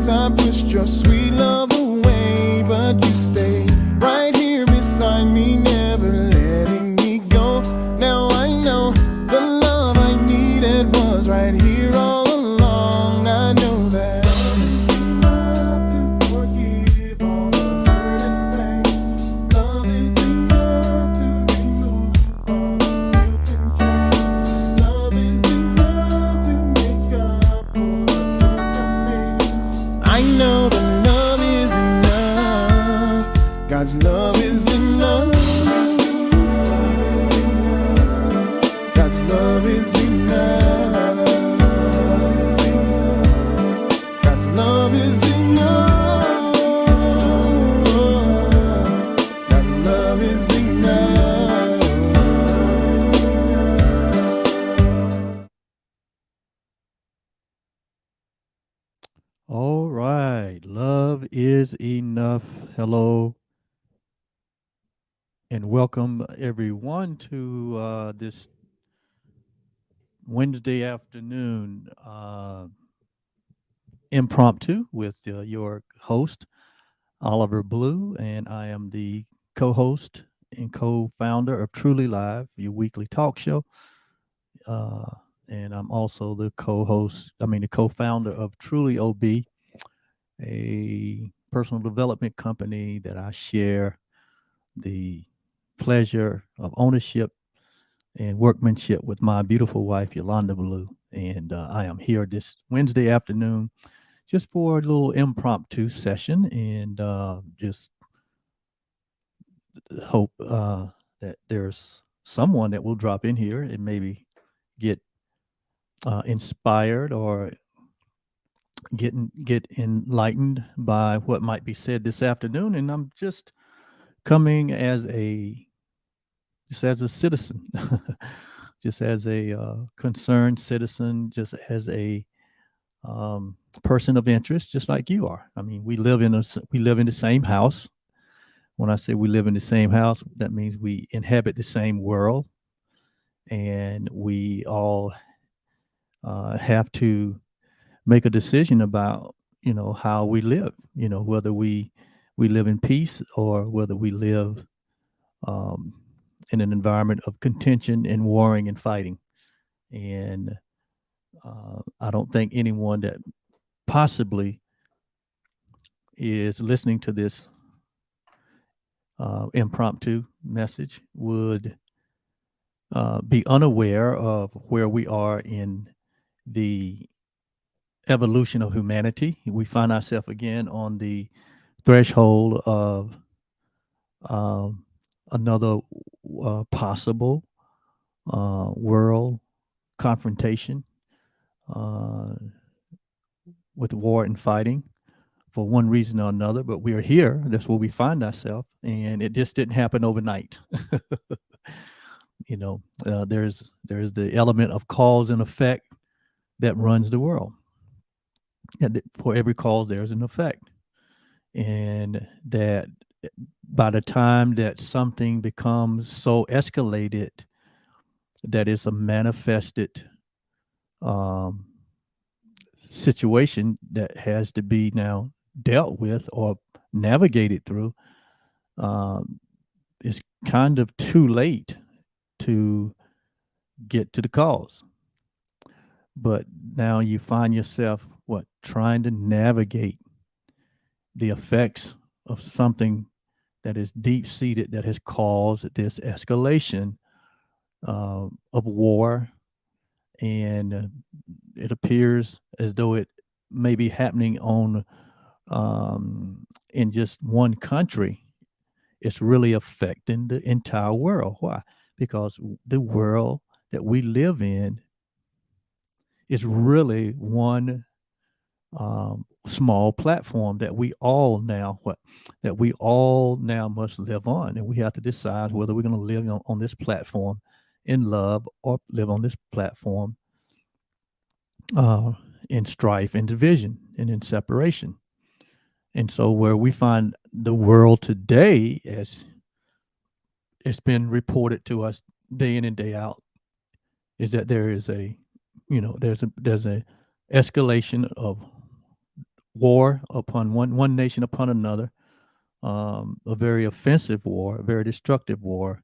times I pushed your sweet love away, but you stay right here beside me, never letting me go. Now I know the love I needed was right here all along. I know that love to forgive all the hurt and pain. Love is enough to remove all the guilt and shame. Love is enough to make up for what you made. I know that love is enough. God's love is enough. God's love is enough. God's love is enough. God's love is enough. All right. Love is enough. Hello and welcome everyone to this Wednesday afternoon impromptu with your host, Oliver Blue, and I am the co host and co founder of Truly Live, your weekly talk show. Uh, and I'm also the the co founder of Truly OB, a personal development company that I share the pleasure of ownership and workmanship with my beautiful wife, Yolanda Blue. And I am here this Wednesday afternoon just for a little impromptu session and just hope that there's someone that will drop in here and maybe get inspired or get enlightened by what might be said this afternoon. And I'm just coming just as a citizen, just as a concerned citizen, just as a person of interest, just like you are. I mean, we live in the same house. When I say we live in the same house, that means we inhabit the same world, and we all have to make a decision about how we live. Whether we live in peace or whether we live um, in an environment of contention and warring and fighting. And I don't think anyone that possibly is listening to this impromptu message would be unaware of where we are in the evolution of humanity. We find ourselves again on the threshold of um, another possible world confrontation uh, with war and fighting for one reason or another. But we are here. That's where we find ourselves, and it just didn't happen overnight. There's the element of cause and effect that runs the world. And for every cause, there's an effect, and that by the time that something becomes so escalated that it's a manifested um, situation that has to be now dealt with or navigated through, um, it's kind of too late to get to the cause. But now you find yourself trying to navigate the effects of something that is deep seated that has caused this escalation of war, and it appears as though it may be happening on in just one country. It's really affecting the entire world. Why? Because the world that we live in is really one small platform that we all now must live on, and we have to decide whether we're going to live on this platform in love or live on this platform uh, in strife and division and in separation. And so, where we find the world today, as it's been reported to us day in and day out, is that there is a, there's a escalation of war upon one nation upon another, a very offensive war, a very destructive war.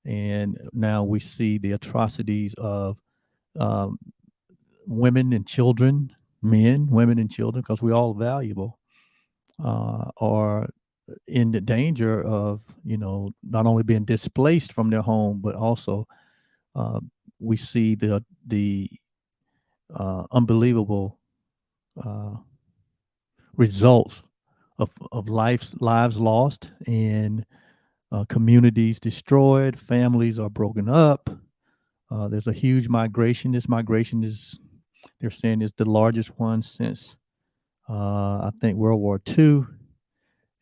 And now we see the atrocities of um, women and children, men, women, and children, because we're all valuable, are in the danger of, not only being displaced from their home, but also uh, we see the unbelievable uh, results of lives lost, and communities destroyed, families are broken up. There's a huge migration. This migration is, they're saying, is the largest one since I think World War II,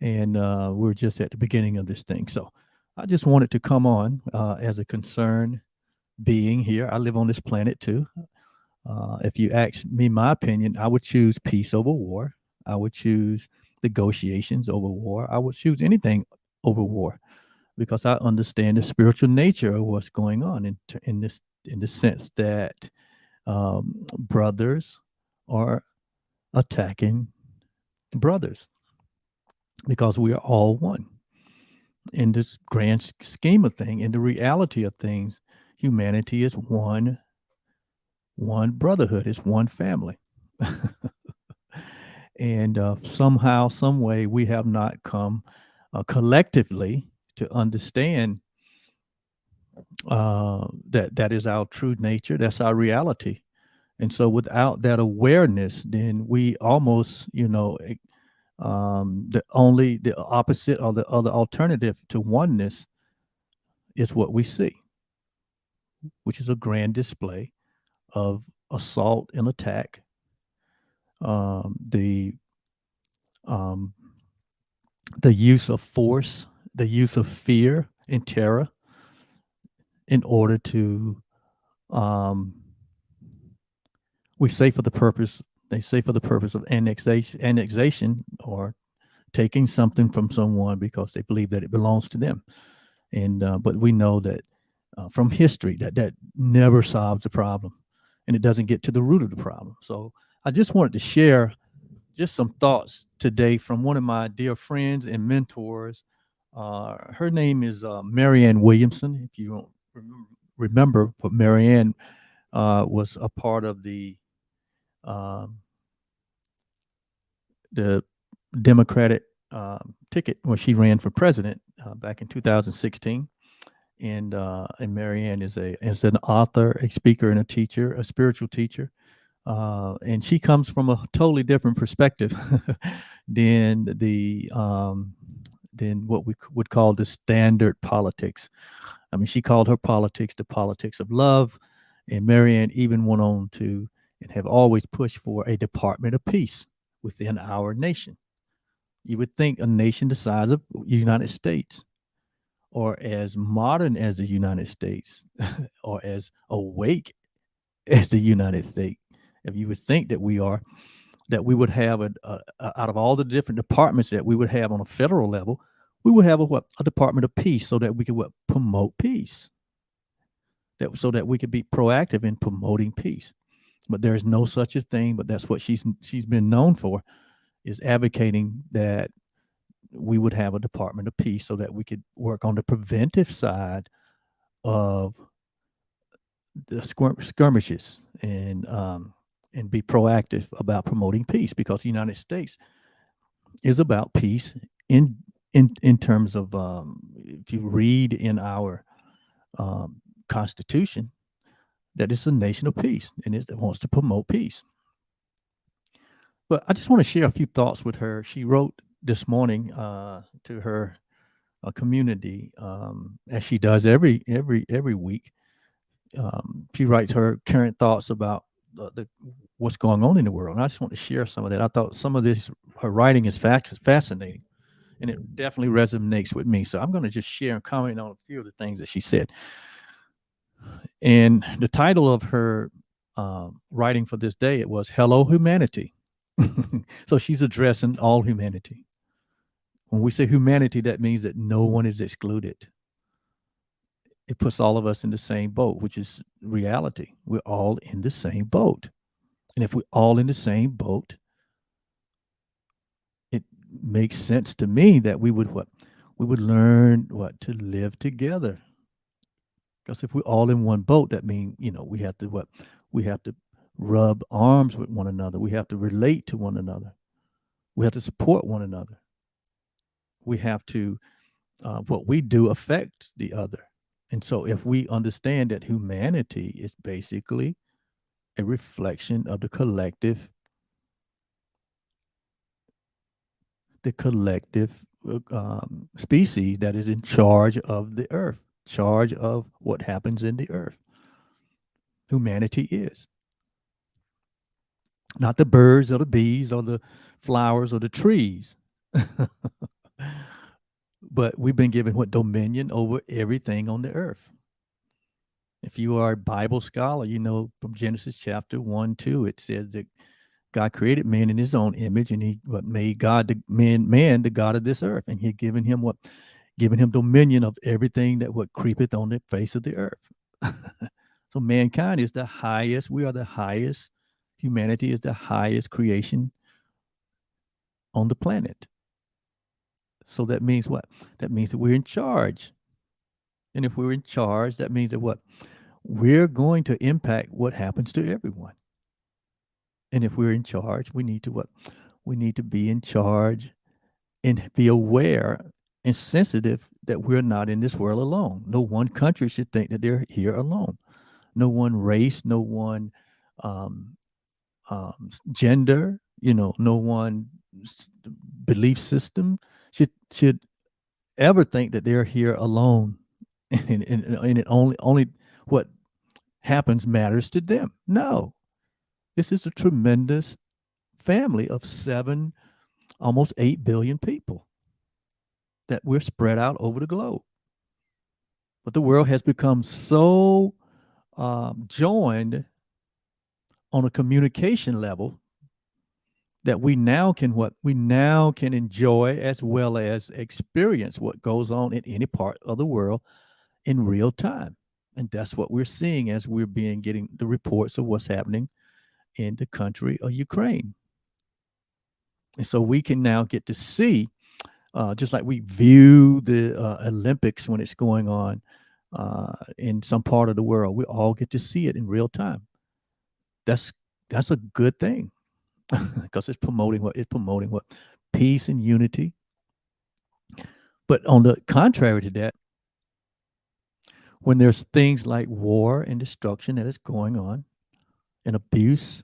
and we're just at the beginning of this thing. So I just wanted to come on as a concerned being here. I live on this planet too. If you ask me my opinion, I would choose peace over war. I would choose negotiations over war. I would choose anything over war, because I understand the spiritual nature of what's going on in the sense that brothers are attacking brothers, because we are all one in this grand scheme of things. In the reality of things, humanity is one brotherhood, is one family. And somehow, some way, we have not come collectively to understand that is our true nature. That's our reality. And so, without that awareness, then we almost, the opposite or the other alternative to oneness is what we see, which is a grand display of assault and attack, the um, the use of force, the use of fear and terror in order to, um, we say for the purpose, they say for the purpose of annexation, or taking something from someone because they believe that it belongs to them. And but we know that from history that never solves the problem, and it doesn't get to the root of the problem. So I just wanted to share just some thoughts today from one of my dear friends and mentors. Her name is Marianne Williamson. If you don't remember, but Marianne was a part of um, the Democratic ticket when she ran for president back in 2016. And Marianne is an author, a speaker, and a teacher, a spiritual teacher. And she comes from a totally different perspective than than what we would call the standard politics. I mean, she called her politics the politics of love, and Marianne even went on to and have always pushed for a Department of Peace within our nation. You would think a nation the size of the United States, or as modern as the United States, or as awake as the United States, if you would think that we are, that we would have out of all the different departments that we would have on a federal level, we would have a Department of Peace, so that we could promote peace, so that we could be proactive in promoting peace. But there is no such a thing. But that's what she's been known for, is advocating that we would have a Department of Peace, so that we could work on the preventive side of the skirmishes, and be proactive about promoting peace, because the United States is about peace in terms of, if you read in our Constitution, that it's a nation of peace, and it wants to promote peace. But I just want to share a few thoughts with her. She wrote this morning to her community, as she does every week. She writes her current thoughts about what's going on in the world, and I just want to share some of that. I thought some of this, her writing is fascinating, and it definitely resonates with me. So I'm going to just share and comment on a few of the things that she said. And the title of her writing for this day, it was "Hello, Humanity." So she's addressing all humanity. When we say humanity, that means that no one is excluded. It puts all of us in the same boat, which is reality. We're all in the same boat. And if we're all in the same boat, makes sense to me that we would what? We would learn what? To live together. Because if we're all in one boat, that means, we have to what? We have to rub arms with one another. We have to relate to one another. We have to support one another. We have to, what we do affects the other. And so if we understand that humanity is basically a reflection of the collective species that is in charge of the earth, charge of what happens in the earth. Humanity is not the birds or the bees or the flowers or the trees, but we've been given what? Dominion over everything on the earth. If you are a Bible scholar, you know from Genesis chapter 1, 2, it says that God created man in his own image, and he what made God man the God of this earth, and he had given him what? Given him dominion of everything that what creepeth on the face of the earth. So mankind is the highest, we are the highest, humanity is the highest creation on the planet. So that means what? That means that we're in charge. And if we're in charge, that means that what? We're going to impact what happens to everyone. And if we're in charge, we need to what? We need to be in charge and be aware and sensitive that we're not in this world alone. No one country should think that they're here alone. No one race, no one um, gender, no one belief system should ever think that they're here alone, and it only what happens matters to them. No, this is a tremendous family of 7, almost 8 billion people that we're spread out over the globe. But the world has become so joined on a communication level that we now can what? We now can enjoy as well as experience what goes on in any part of the world in real time. And that's what we're seeing as we're getting the reports of what's happening in the country of Ukraine. And so we can now get to see, just like we view the Olympics when it's going on in some part of the world, we all get to see it in real time. That's that's a good thing because it's promoting what peace and unity. But on the contrary to that, when there's things like war and destruction that is going on and abuse,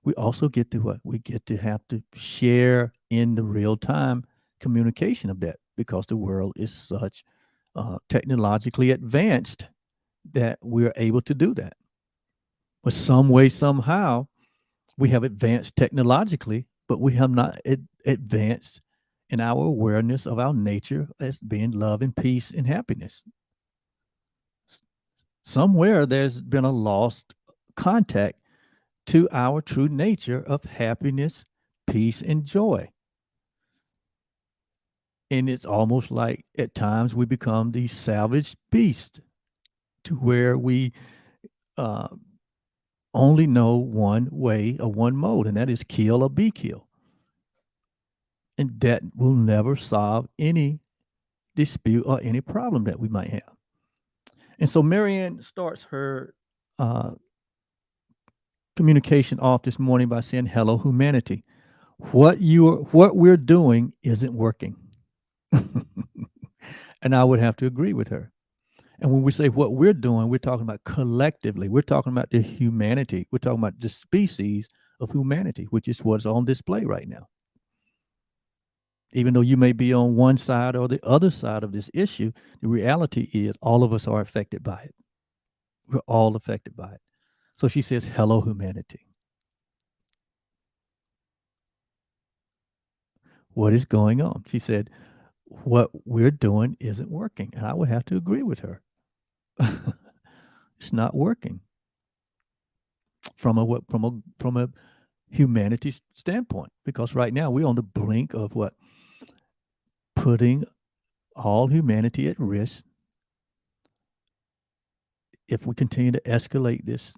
we also get to what? We get to have to share in the real time communication of that because the world is such technologically advanced that we're able to do that. But some way, somehow, we have advanced technologically, but we have not advanced in our awareness of our nature as being love and peace and happiness. Somewhere there's been a lost contact to our true nature of happiness, peace, and joy. And it's almost like at times we become these savage beasts to where we uh, only know one way or one mode, and that is kill or be killed. And that will never solve any dispute or any problem that we might have. And so Marianne starts her uh, communication off this morning by saying, "Hello, humanity. What we're doing isn't working." And I would have to agree with her. And when we say what we're doing, we're talking about collectively. We're talking about the humanity. We're talking about the species of humanity, which is what's on display right now. Even though you may be on one side or the other side of this issue, the reality is all of us are affected by it. We're all affected by it. So she says, "Hello, humanity. What is going on?" She said, "What we're doing isn't working." And I would have to agree with her. It's not working from a humanity standpoint, because right now we're on the brink of what? Putting all humanity at risk if we continue to escalate this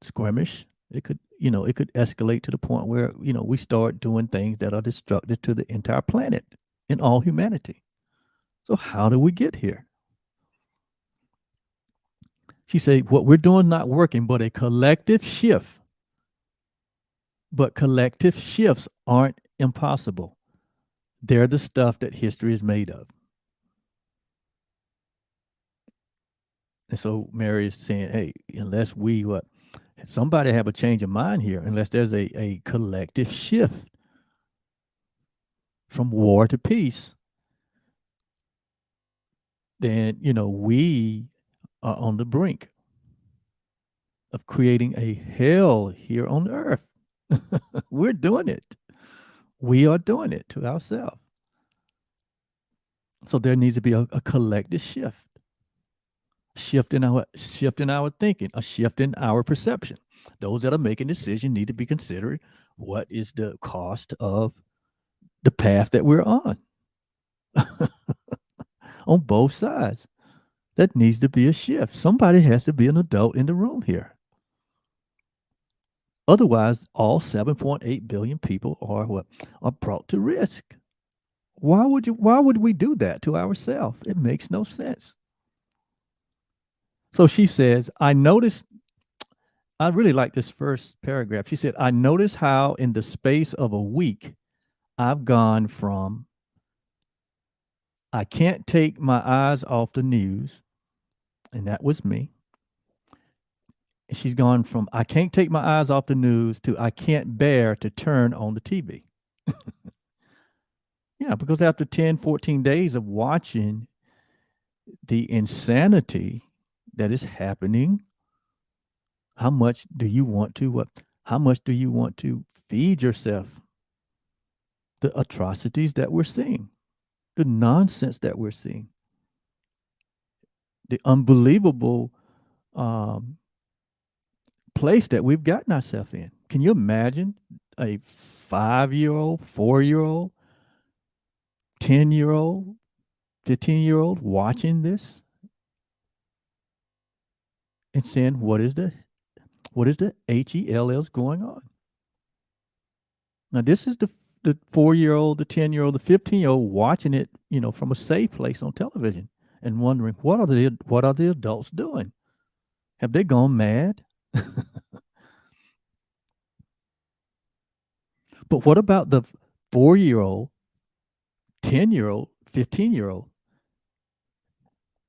skirmish. It could it could escalate to the point where, we start doing things that are destructive to the entire planet and all humanity. So how do we get here? She said, what we're doing not working, but a collective shift. But collective shifts aren't impossible. They're the stuff that history is made of. And so Mary is saying, hey, unless somebody have a change of mind here, unless there's a collective shift from war to peace, then, we are on the brink of creating a hell here on earth. We're doing it. We are doing it to ourselves. So there needs to be a collective shift in our thinking, a shift in our perception. Those that are making decisions need to be considering what is the cost of the path that we're on both sides. That needs to be a shift. Somebody has to be an adult in the room here. Otherwise, all 7.8 billion people are brought to risk. Why would we do that to ourselves? It makes no sense. So she says, I really like this first paragraph. She said, I noticed how in the space of a week, I've gone from I can't take my eyes off the news, and that was me. She's gone from I can't take my eyes off the news to I can't bear to turn on the TV. Yeah, because after 10, 14 days of watching the insanity that is happening, how much do you want to feed yourself the atrocities that we're seeing, the nonsense that we're seeing, the unbelievable place that we've gotten ourselves in? Can you imagine a 5-year-old, 4-year-old, 10-year-old, 15-year-old watching this and saying, what is the HELL's going on? Now, this is the 4-year-old, the 10-year-old, the 15-year-old watching it, from a safe place on television and wondering, what are the adults doing? Have they gone mad? But what about the 4-year-old, 10-year-old, 15-year-old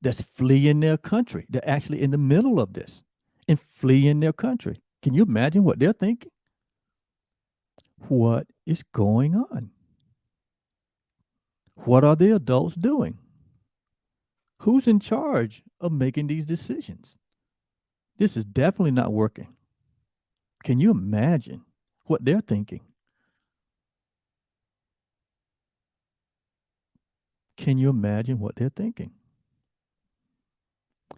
that's fleeing their country? They're actually in the middle of this and fleeing their country. Can you imagine what they're thinking? What is going on? What are the adults doing? Who's in charge of making these decisions? This is definitely not working. Can you imagine what they're thinking? Can you imagine what they're thinking?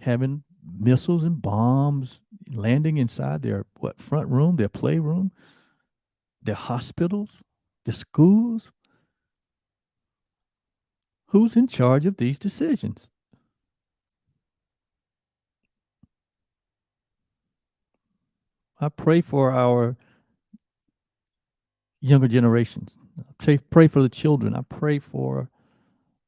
Having missiles and bombs landing inside their front room, their playroom, their hospitals, their schools. Who's in charge of these decisions? I pray for our younger generations. I pray for the children. I pray for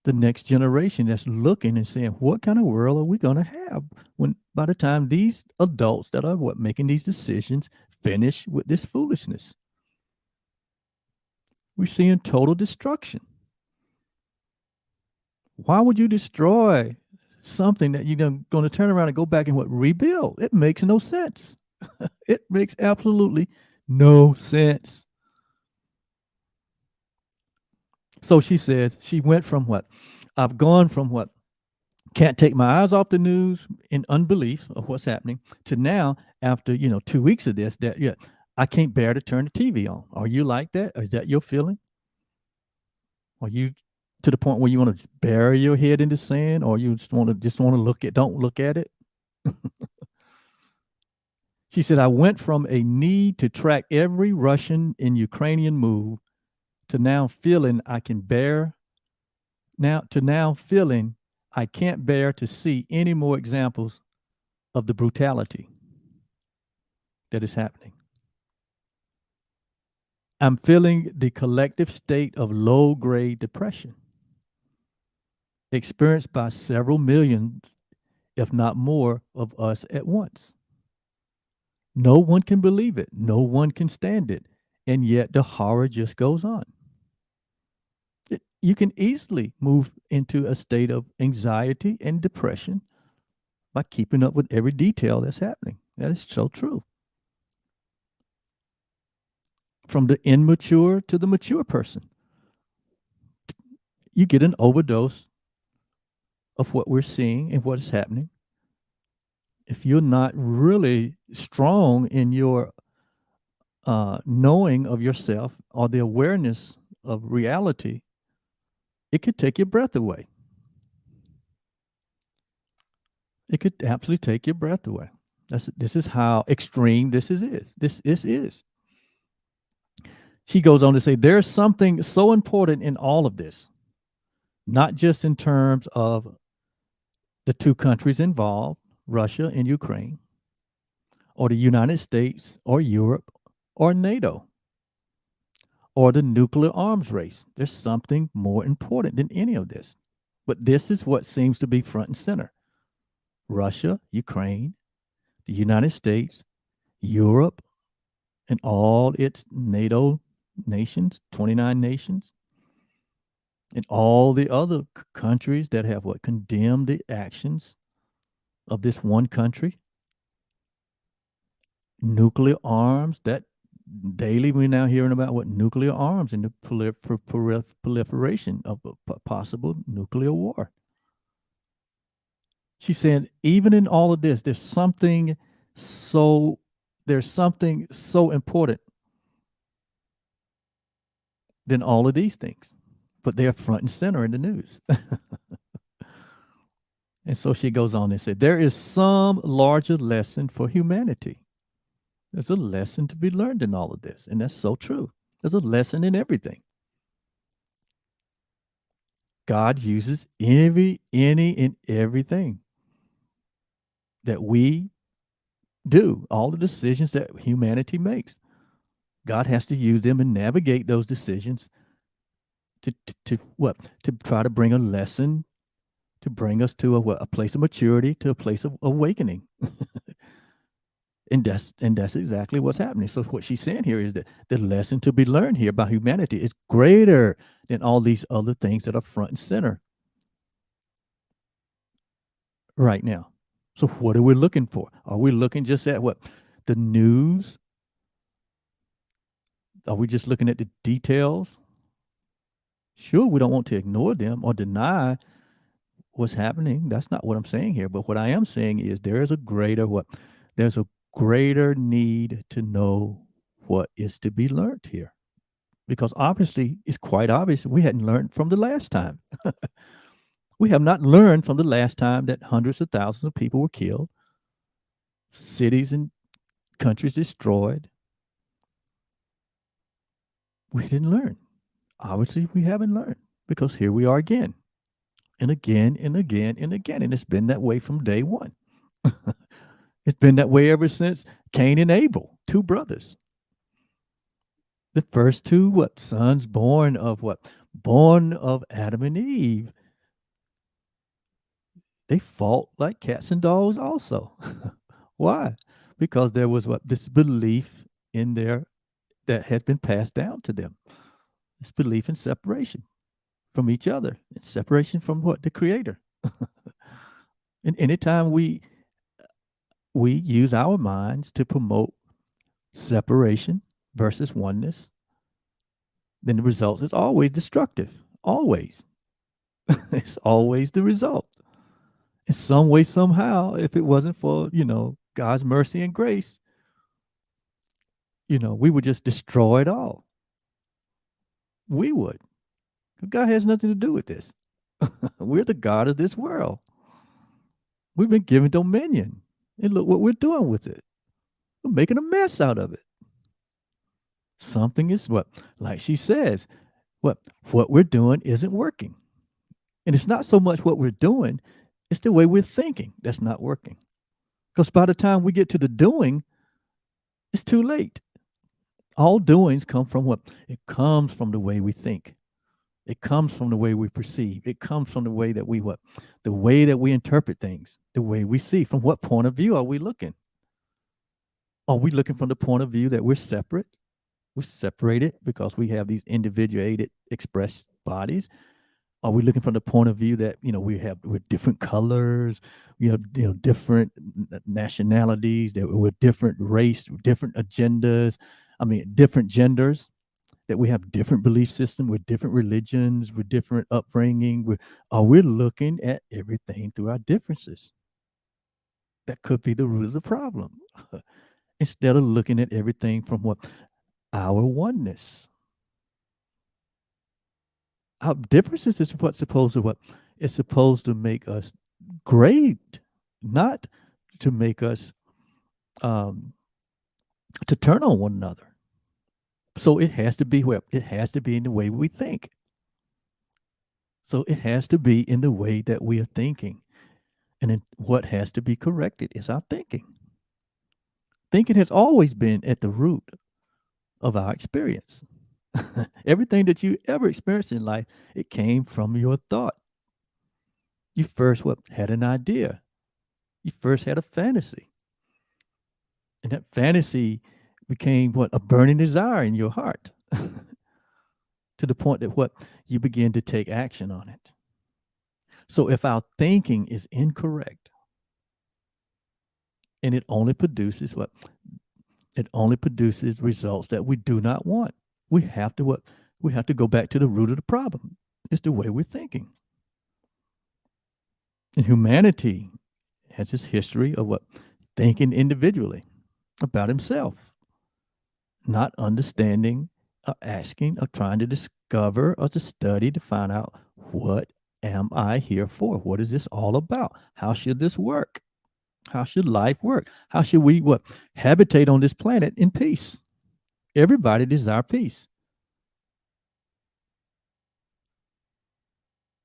the next generation that's looking and saying, what kind of world are we going to have when by the time these adults that are making these decisions finish with this foolishness? We're seeing total destruction. Why would you destroy something that you're going to turn around and go back and rebuild? It makes no sense. It makes absolutely no sense. So she says she went from I've gone from can't take my eyes off the news in unbelief of what's happening to now, after 2 weeks of this, that I can't bear to turn the TV on. Are you like that? Is that your feeling? Are you to the point where you want to bury your head in the sand, or you just want to don't look at it? She said, I went from a need to track every Russian and Ukrainian move to now feeling I can't bear to see any more examples of the brutality that is happening. I'm feeling the collective state of low grade depression experienced by several millions, if not more, of us at once. No one can believe it, no one can stand it, and yet the horror just goes on. You can easily move into a state of anxiety and depression by keeping up with every detail that's happening. That is so true. From the immature to the mature person, you get an overdose of what we're seeing and what is happening. If you're not really strong in your knowing of yourself or the awareness of reality, it could take your breath away. It could absolutely take your breath away. This is how extreme this is. This is. She goes on to say, there's something so important in all of this, not just in terms of the two countries involved, Russia and Ukraine, or the United States, or Europe, or NATO, or the nuclear arms race. There's something more important than any of this. But this is what seems to be front and center. Russia, Ukraine, the United States, Europe, and all its NATO nations, 29 nations, and all the other countries that have condemned the actions of this one country. Nuclear arms, that daily we're now hearing about what nuclear arms and the proliferation of a possible nuclear war. She said, even in all of this, there's something so important than all of these things, but they're front and center in the news. And so she goes on and said, there is some larger lesson for humanity. There's a lesson to be learned in all of this, and that's so true. There's a lesson in everything. God uses any and everything that we do, all the decisions that humanity makes. God has to use them and navigate those decisions to try to bring a lesson, to bring us to a place of maturity, to a place of awakening. And that's exactly what's happening. So what she's saying here is that the lesson to be learned here by humanity is greater than all these other things that are front and center right now. So what are we looking for? Are we looking just at the news? Are we just looking at the details? Sure, we don't want to ignore them or deny what's happening. That's not what I'm saying here. But what I am saying is there's a greater need to know what is to be learned here. Because obviously, it's quite obvious we hadn't learned from the last time. We have not learned from the last time that hundreds of thousands of people were killed, cities and countries destroyed. We didn't learn. Obviously, we haven't learned because here we are again and again and again and again. And it's been that way from day one. It's been that way ever since Cain and Abel, two brothers. The first two sons born of Adam and Eve. They fought like cats and dogs also. Why? Because there was this belief in there that had been passed down to them. This belief in separation from each other, and separation from the Creator. And anytime we use our minds to promote separation versus oneness, then the result is always destructive. Always. It's always the result. In some way, somehow, if it wasn't for, God's mercy and grace, we would just destroy it all. We would. God has nothing to do with this. We're the God of this world. We've been given dominion. And look what we're doing with it. We're making a mess out of it. Something is like she says, what we're doing isn't working. And it's not so much what we're doing, it's the way we're thinking that's not working. Because by the time we get to the doing, it's too late. All doings come from what? It comes from the way we think. It comes from the way we perceive. It comes from the way that we what? The way that we interpret things, the way we see. From what point of view are we looking? Are we looking from the point of view that we're separate? We're separated because we have these individuated expressed bodies. Are we looking from the point of view that we're different colors, we have different nationalities, that we're different race, different agendas, I mean different genders, that we have different belief system, with different religions, with different upbringing? Are we looking at everything through our differences? That could be the root of the problem. Instead of looking at everything from what? Our oneness. Our differences is what's supposed to what? It's supposed to make us great, not to make us um, to turn on one another. So it has to be where it has to be in the way we think. So it has to be in the way that we are thinking. And then what has to be corrected is our thinking. Thinking has always been at the root of our experience. Everything that you ever experienced in life, it came from your thought. You first what? Had an idea. You first had a fantasy. And that fantasy became what? A burning desire in your heart. To the point that what? You begin to take action on it. So if our thinking is incorrect, and it only produces what? It only produces results that we do not want. We have to what? We have to go back to the root of the problem. It's the way we're thinking. And humanity has this history of what? Thinking individually about himself, not understanding or asking or trying to discover or to study to find out, what am I here for? What is this all about? How should this work? How should life work? How should we what? Habitate on this planet in peace? Everybody desires peace.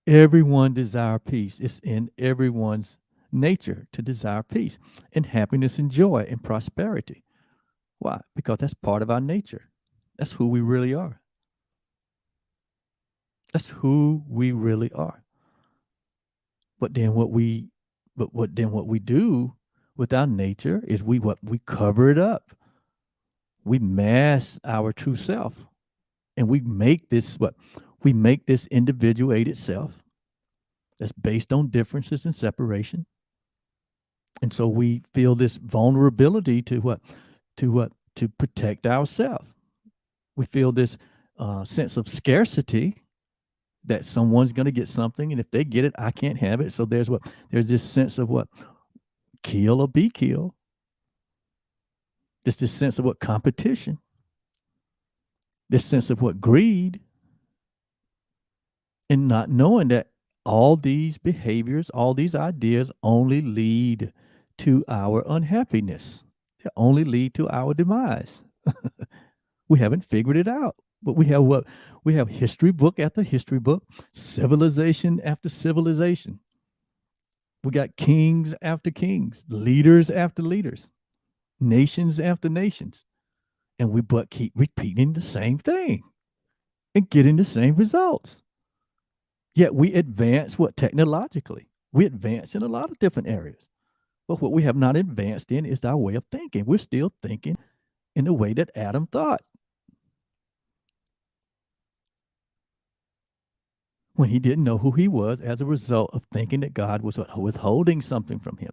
Everyone desires peace. It's in everyone's nature to desire peace and happiness and joy and prosperity. Why? Because that's part of our nature. That's who we really are. That's who we really are. But then what we do with our nature is we cover it up. We mask our true self, and we make this individuated self that's based on differences and separation. And so we feel this vulnerability to what? To protect ourselves. We feel this sense of scarcity, that someone's going to get something, and if they get it, I can't have it. So there's this sense of what? Kill or be killed. There's this sense of what? Competition. This sense of what? Greed. And not knowing that all these behaviors, all these ideas only lead to our unhappiness. They only lead to our demise. We haven't figured it out. But we have what? We have history book after history book, civilization after civilization. We got kings after kings, leaders after leaders, nations after nations. And we but keep repeating the same thing and getting the same results. Yet we advance what? Technologically. We advance in a lot of different areas. But what we have not advanced in is our way of thinking. We're still thinking in the way that Adam thought, when he didn't know who he was as a result of thinking that God was withholding something from him.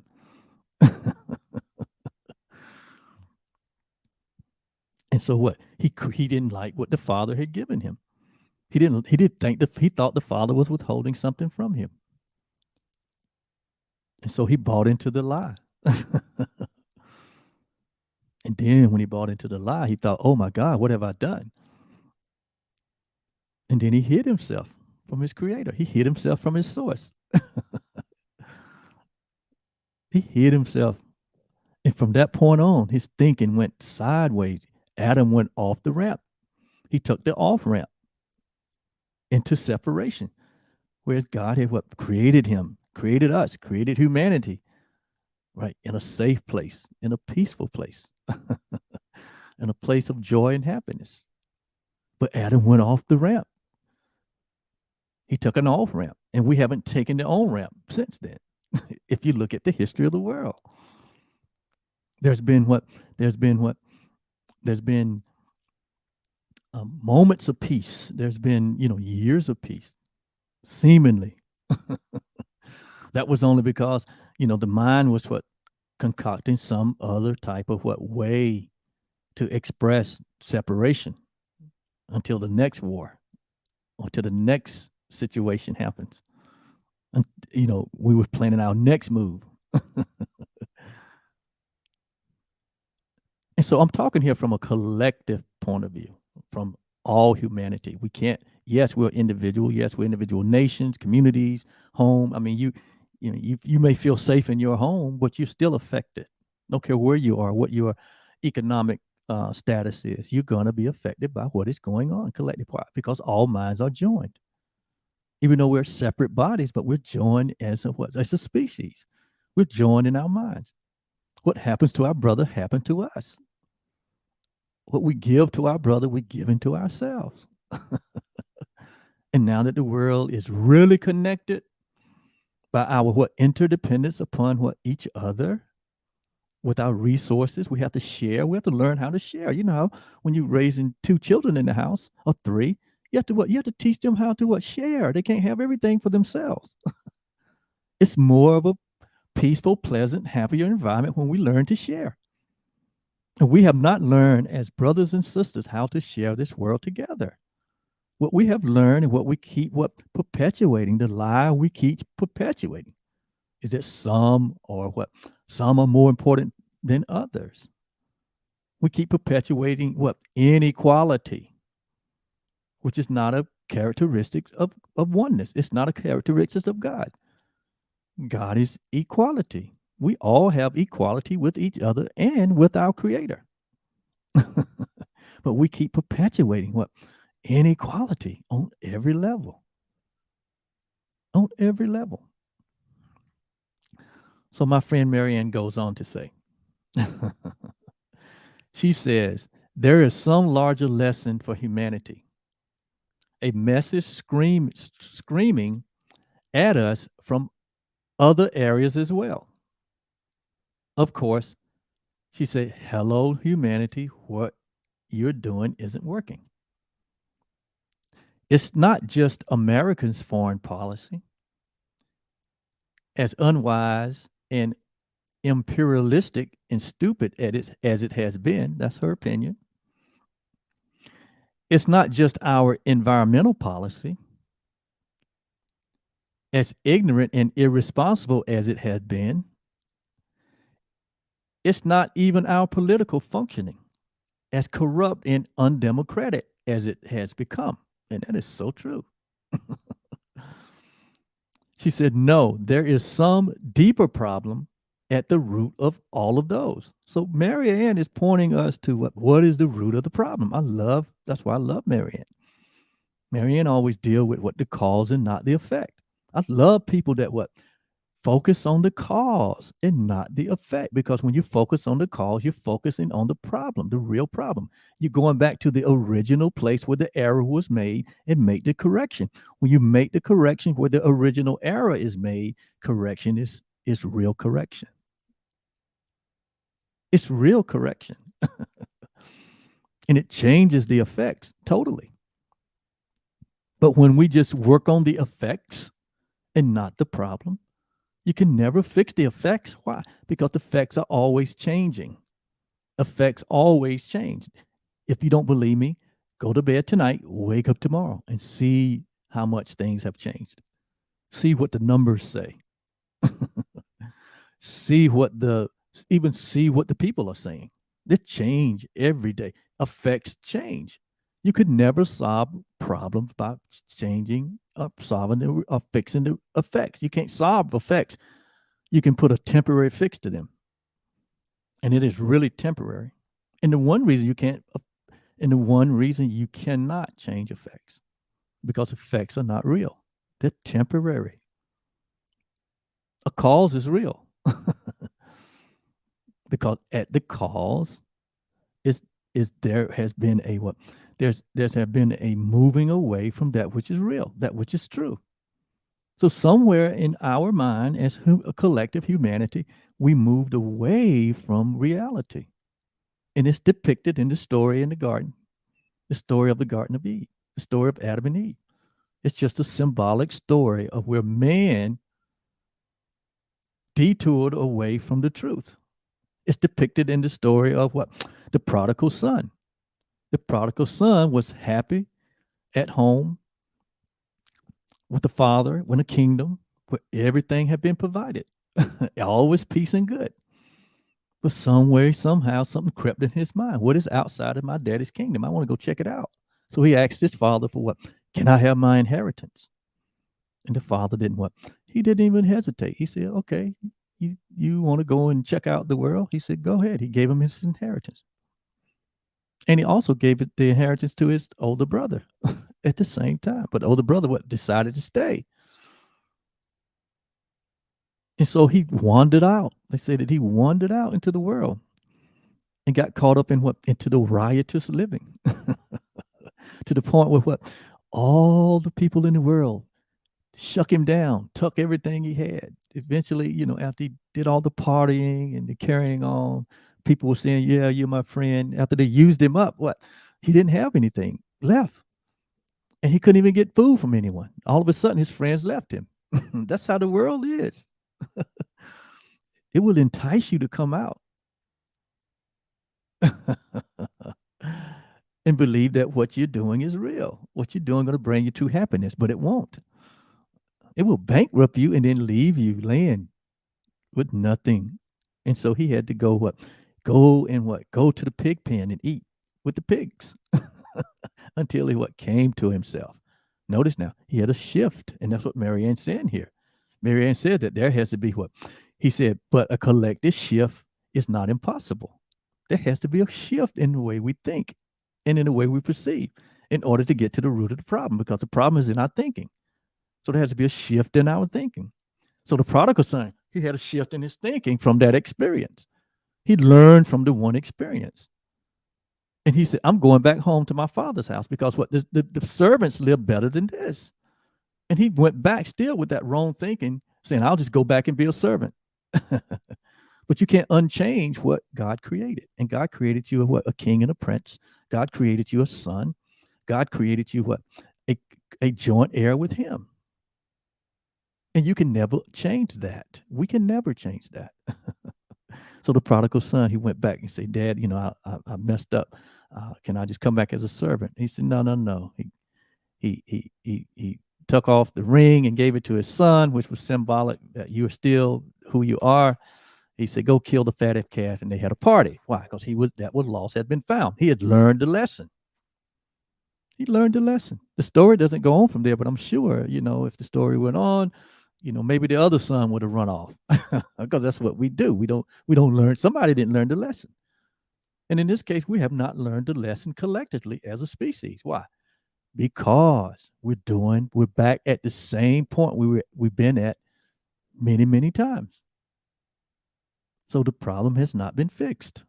And so what? He didn't like what the Father had given him. He thought the Father was withholding something from him. And so he bought into the lie. And then when he bought into the lie, he thought, oh my God, what have I done? And then he hid himself from his creator. He hid himself from his source. He hid himself. And from that point on, his thinking went sideways. Adam went off the ramp. He took the off ramp into separation. Whereas God had what? Created him, created us, created humanity, right? In a safe place, in a peaceful place. and a place of joy and happiness. But Adam went off the ramp. He took an off ramp, and we haven't taken the on ramp since then. If you look at the history of the world, there's been what there's been what there's been moments of peace. There's been years of peace, seemingly. That was only because the mind was what concocting some other type of what way to express separation until the next war or till the next situation happens. And we were planning our next move. And so I'm talking here from a collective point of view, from all humanity. We can't, yes, we're individual. Yes, we're individual nations, communities, home. I mean, you may feel safe in your home, but you're still affected. Don't care where you are, what your economic status is. You're going to be affected by what is going on collectively because all minds are joined. Even though we're separate bodies, but we're joined as a species. We're joined in our minds. What happens to our brother happened to us. What we give to our brother, we give into ourselves. And now that the world is really connected by our interdependence upon each other, with our resources, we have to share. We have to learn how to share. You know how when you're raising 2 children in the house or 3, you have to You have to teach them how to share. They can't have everything for themselves. It's more of a peaceful, pleasant, happier environment when we learn to share. And we have not learned as brothers and sisters how to share this world together. What we have learned and what we keep perpetuating, the lie we keep perpetuating, is that some are more important than others. We keep perpetuating inequality, which is not a characteristic of oneness. It's not a characteristic of God. God is equality. We all have equality with each other and with our Creator. But we keep perpetuating inequality on every level. On every level. So my friend Marianne goes on to say, she says, there is some larger lesson for humanity. A message screaming at us from other areas as well. Of course, she said, hello, humanity, what you're doing isn't working. It's not just Americans' foreign policy, as unwise and imperialistic and stupid as it has been. That's her opinion. It's not just our environmental policy, as ignorant and irresponsible as it has been. It's not even our political functioning, as corrupt and undemocratic as it has become. And that is so true. She said, no, there is some deeper problem at the root of all of those. So Marianne is pointing us to what is the root of the problem. That's why I love Marianne. Marianne always deal with the cause and not the effect. I love people that focus on the cause and not the effect, because when you focus on the cause, you're focusing on the problem, the real problem. You're going back to the original place where the error was made and make the correction. When you make the correction where the original error is made, correction is real correction. It's real correction. And it changes the effects totally. But when we just work on the effects and not the problem, you can never fix the effects. Why? Because the effects are always changing. Effects always change. If you don't believe me, go to bed tonight, wake up tomorrow, and see how much things have changed. See what the numbers say. see what the people are saying. They change every day. Effects change. You could never solve problems by changing solving or fixing the effects. You can't solve effects. You can put a temporary fix to them, and it is really temporary. And the one reason you cannot change effects, because effects are not real. They're temporary. A cause is real. Because at the cause is is there has been a what? There's have been a moving away from that which is real, that which is true. So somewhere in our mind, as a collective humanity, we moved away from reality, and it's depicted in the story in the garden, the story of the Garden of Eve, the story of Adam and Eve. It's just a symbolic story of where man detoured away from the truth. It's depicted in the story of what? The prodigal son. The prodigal son was happy at home with the father, with a kingdom, where everything had been provided. All was peace and good. But some way, somehow, something crept in his mind. What is outside of my daddy's kingdom? I want to go check it out. So he asked his father for what? Can I have my inheritance? And the father didn't what? He didn't even hesitate. He said, okay, you want to go and check out the world? He said, go ahead. He gave him his inheritance. And he also gave it the inheritance to his older brother at the same time. But the older brother what decided to stay. And so he wandered out. They say that he wandered out into the world and got caught up in what? Into the riotous living. To the point where what? All the people in the world shuck him down, took everything he had. Eventually, after he did all the partying and the carrying on, people were saying, yeah, you're my friend. After they used him up, what? He didn't have anything left. And he couldn't even get food from anyone. All of a sudden, his friends left him. That's how the world is. It will entice you to come out and believe that what you're doing is real. What you're doing is going to bring you true happiness, but it won't. It will bankrupt you and then leave you laying with nothing. And so he had to go what? Go and what? Go to the pig pen and eat with the pigs until he what came to himself. Notice now, he had a shift, and that's what Marianne said here. Marianne said that there has to be what? He said, but a collective shift is not impossible. There has to be a shift in the way we think and in the way we perceive in order to get to the root of the problem, because the problem is in our thinking. So there has to be a shift in our thinking. So the prodigal son, he had a shift in his thinking from that experience. He learned from the one experience. And he said, I'm going back home to my father's house because what the servants live better than this. And he went back still with that wrong thinking, saying, I'll just go back and be a servant. But you can't unchange what God created. And God created you a king and a prince. God created you a son. God created you what? A joint heir with him. And you can never change that. We can never change that. So the prodigal son, he went back and said, Dad, I messed up. Can I just come back as a servant? He said, no, no, no. He took off the ring and gave it to his son, which was symbolic that you are still who you are. He said, go kill the fatted calf. And they had a party. Why? Because that was lost, had been found. He had learned the lesson. He learned the lesson. The story doesn't go on from there, but I'm sure, if the story went on, maybe the other son would have run off because that's what we do. We don't learn. Somebody didn't learn the lesson. And in this case, we have not learned the lesson collectively as a species. Why? Because we're back at the same point we've been at many, many times. So the problem has not been fixed.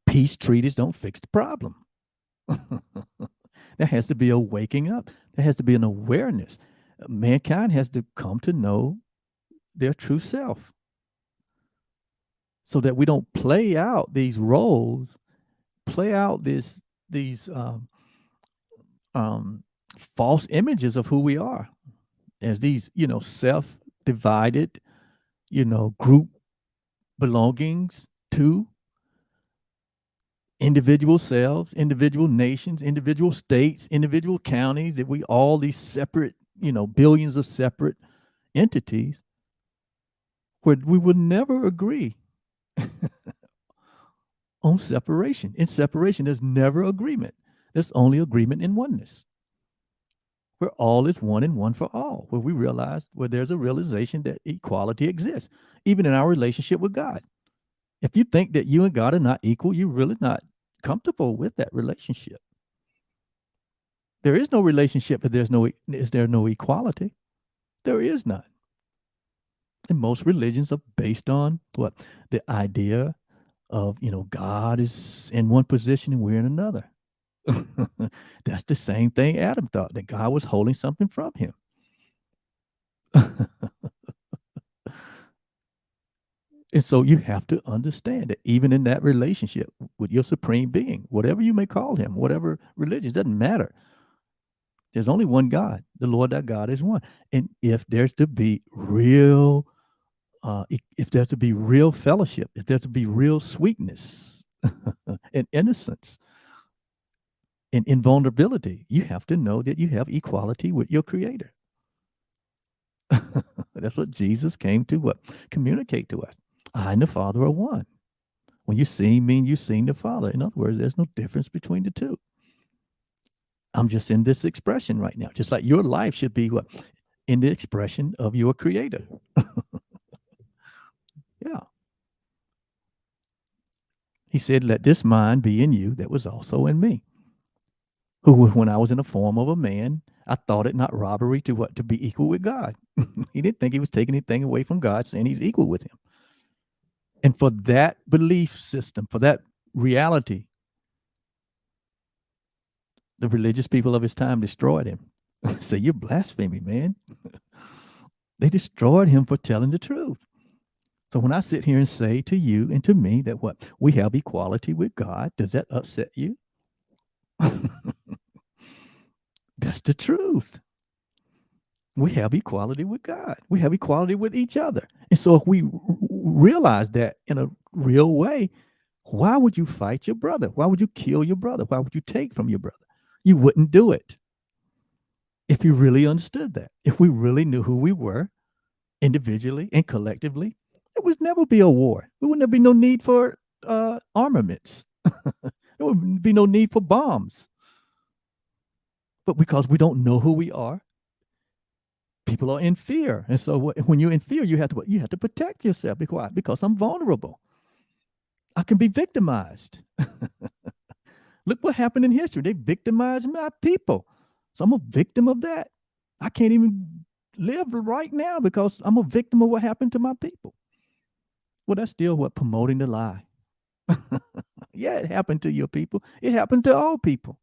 Peace treaties don't fix the problem. There has to be a waking up. There has to be an awareness. Mankind has to come to know their true self so that we don't play out these roles, play out these false images of who we are as these, self-divided, group belongings to individual selves, individual nations, individual states, individual counties, that we all these separate, billions of separate entities where we would never agree on separation. In separation, there's never agreement. There's only agreement in oneness, where all is one and one for all, where we realize, where there's a realization that equality exists, even in our relationship with God. If you think that you and God are not equal, you're really not comfortable with that relationship. There is no relationship if is there no equality? There is none. And most religions are based on what? The idea of, God is in one position and we're in another. That's the same thing Adam thought, that God was holding something from him. And so you have to understand that even in that relationship with your supreme being, whatever you may call him, whatever religion, doesn't matter. There's only one God. The Lord thy God is one. And if there's to be real, if there's to be real fellowship, if there's to be real sweetness and innocence and invulnerability, you have to know that you have equality with your Creator. That's what Jesus came to communicate to us. I and the Father are one. When you see me, you've seen the Father. In other words, there's no difference between the two. I'm just in this expression right now, just like your life should be in the expression of your Creator. Yeah. He said, let this mind be in you that was also in me, who, when I was in the form of a man, I thought it not robbery to be equal with God. He didn't think he was taking anything away from God, saying he's equal with him. And for that belief system, for that reality, the religious people of his time destroyed him. Say, you're blaspheming, man. They destroyed him for telling the truth. So when I sit here and say to you and to me that we have equality with God, does that upset you? That's the truth. We have equality with God. We have equality with each other. And so if we realize that in a real way, why would you fight your brother? Why would you kill your brother? Why would you take from your brother? You wouldn't do it if you really understood that. If we really knew who we were individually and collectively, there would never be a war. There would never be no need for armaments. There would be no need for bombs. But because we don't know who we are, people are in fear. And so when you're in fear, you have to protect yourself. Because I'm vulnerable. I can be victimized. Look what happened in history. They victimized my people. So I'm a victim of that. I can't even live right now because I'm a victim of what happened to my people. Well, that's still promoting the lie. Yeah, it happened to your people. It happened to all people.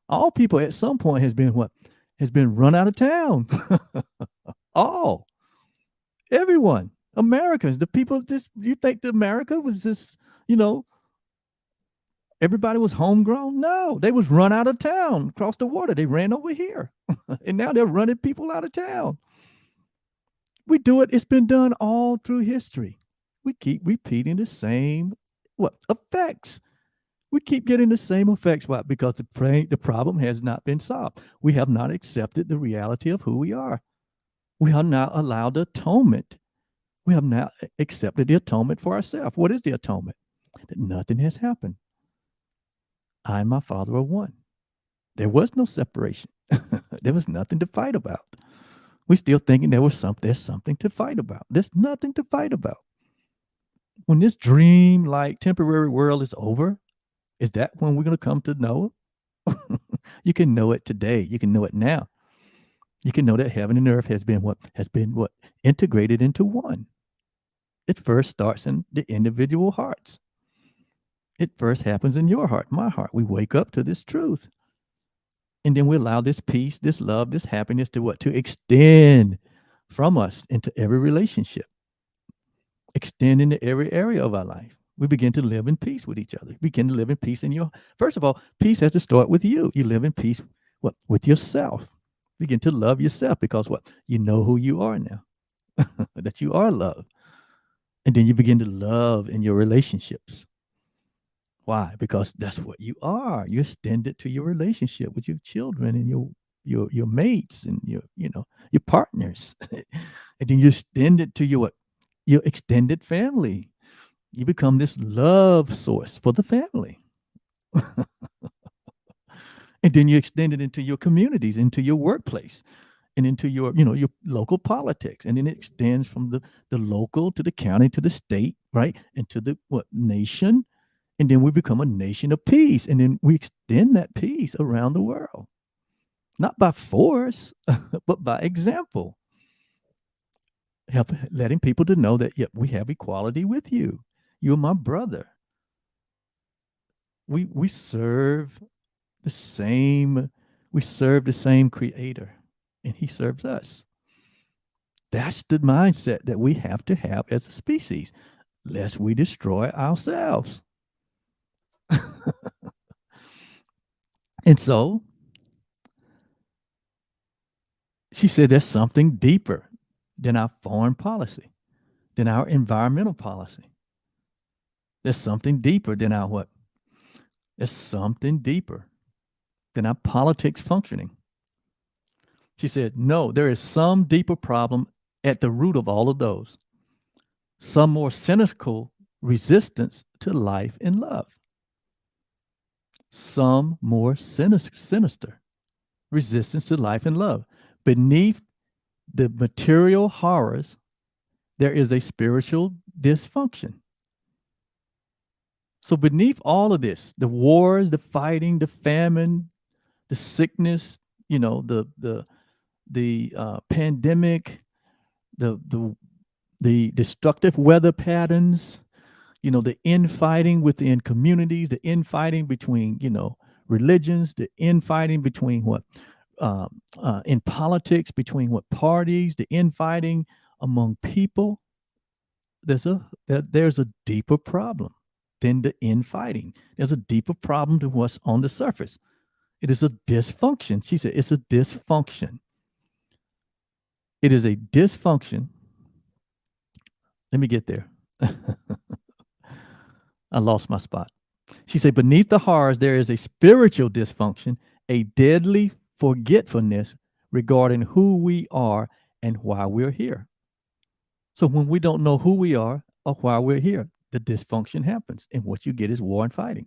All people at some point has been run out of town. All, everyone, Americans, the people. You think that America was just, everybody was homegrown? No, they was run out of town across the water. They ran over here, and now they're running people out of town. We do it. It's been done all through history. We keep repeating the same effects. We keep getting the same effects. Why? Because the problem has not been solved. We have not accepted the reality of who we are. We have not allowed the atonement. We have not accepted the atonement for ourselves. What is the atonement? That nothing has happened. I and my Father are one. There was no separation. There was nothing to fight about. We're still thinking there's something to fight about. There's nothing to fight about. When this dream-like temporary world is over, is that when we're going to come to know it? You can know it today. You can know it now. You can know that heaven and earth has been integrated into one. It first starts in the individual hearts. It first happens in your heart, my heart. We wake up to this truth. And then we allow this peace, this love, this happiness to extend from us into every relationship, extend into every area of our life. We begin to live in peace with each other. Begin to live in peace first of all, peace has to start with you. You live in peace with yourself. Begin to love yourself because you know who you are now, that you are loved. And then you begin to love in your relationships. Why? Because that's what you are. You extend it to your relationship with your children and your mates and your partners. And then you extend it to your extended family. You become this love source for the family. And then you extend it into your communities, into your workplace, and into your local politics. And then it extends from the local to the county to the state, right? And to the nation. And then we become a nation of peace. And then we extend that peace around the world. Not by force, but by example. Letting people to know that we have equality with you. You're my brother. We serve the same, we serve the same creator, and he serves us. That's the mindset that we have to have as a species, lest we destroy ourselves. And so she said there's something deeper than our foreign policy, than our environmental policy. There's something deeper than our what? There's something deeper than our politics functioning. She said, no, there is some deeper problem at the root of all of those, some more cynical resistance to life and love, some more sinister resistance to life and love. Beneath the material horrors, there is a spiritual dysfunction. So beneath all of this, the wars, the fighting, the famine, the sickness, the pandemic, the destructive weather patterns, the infighting within communities, the infighting between, religions, the infighting between in politics, between what parties, the infighting among people. There's a deeper problem than the infighting. There's a deeper problem than what's on the surface. It is a dysfunction. She said it's a dysfunction. It is a dysfunction. Let me get there. I lost my spot. She said, beneath the horrors, there is a spiritual dysfunction, a deadly forgetfulness regarding who we are and why we're here. So when we don't know who we are or why we're here, the dysfunction happens. And what you get is war and fighting.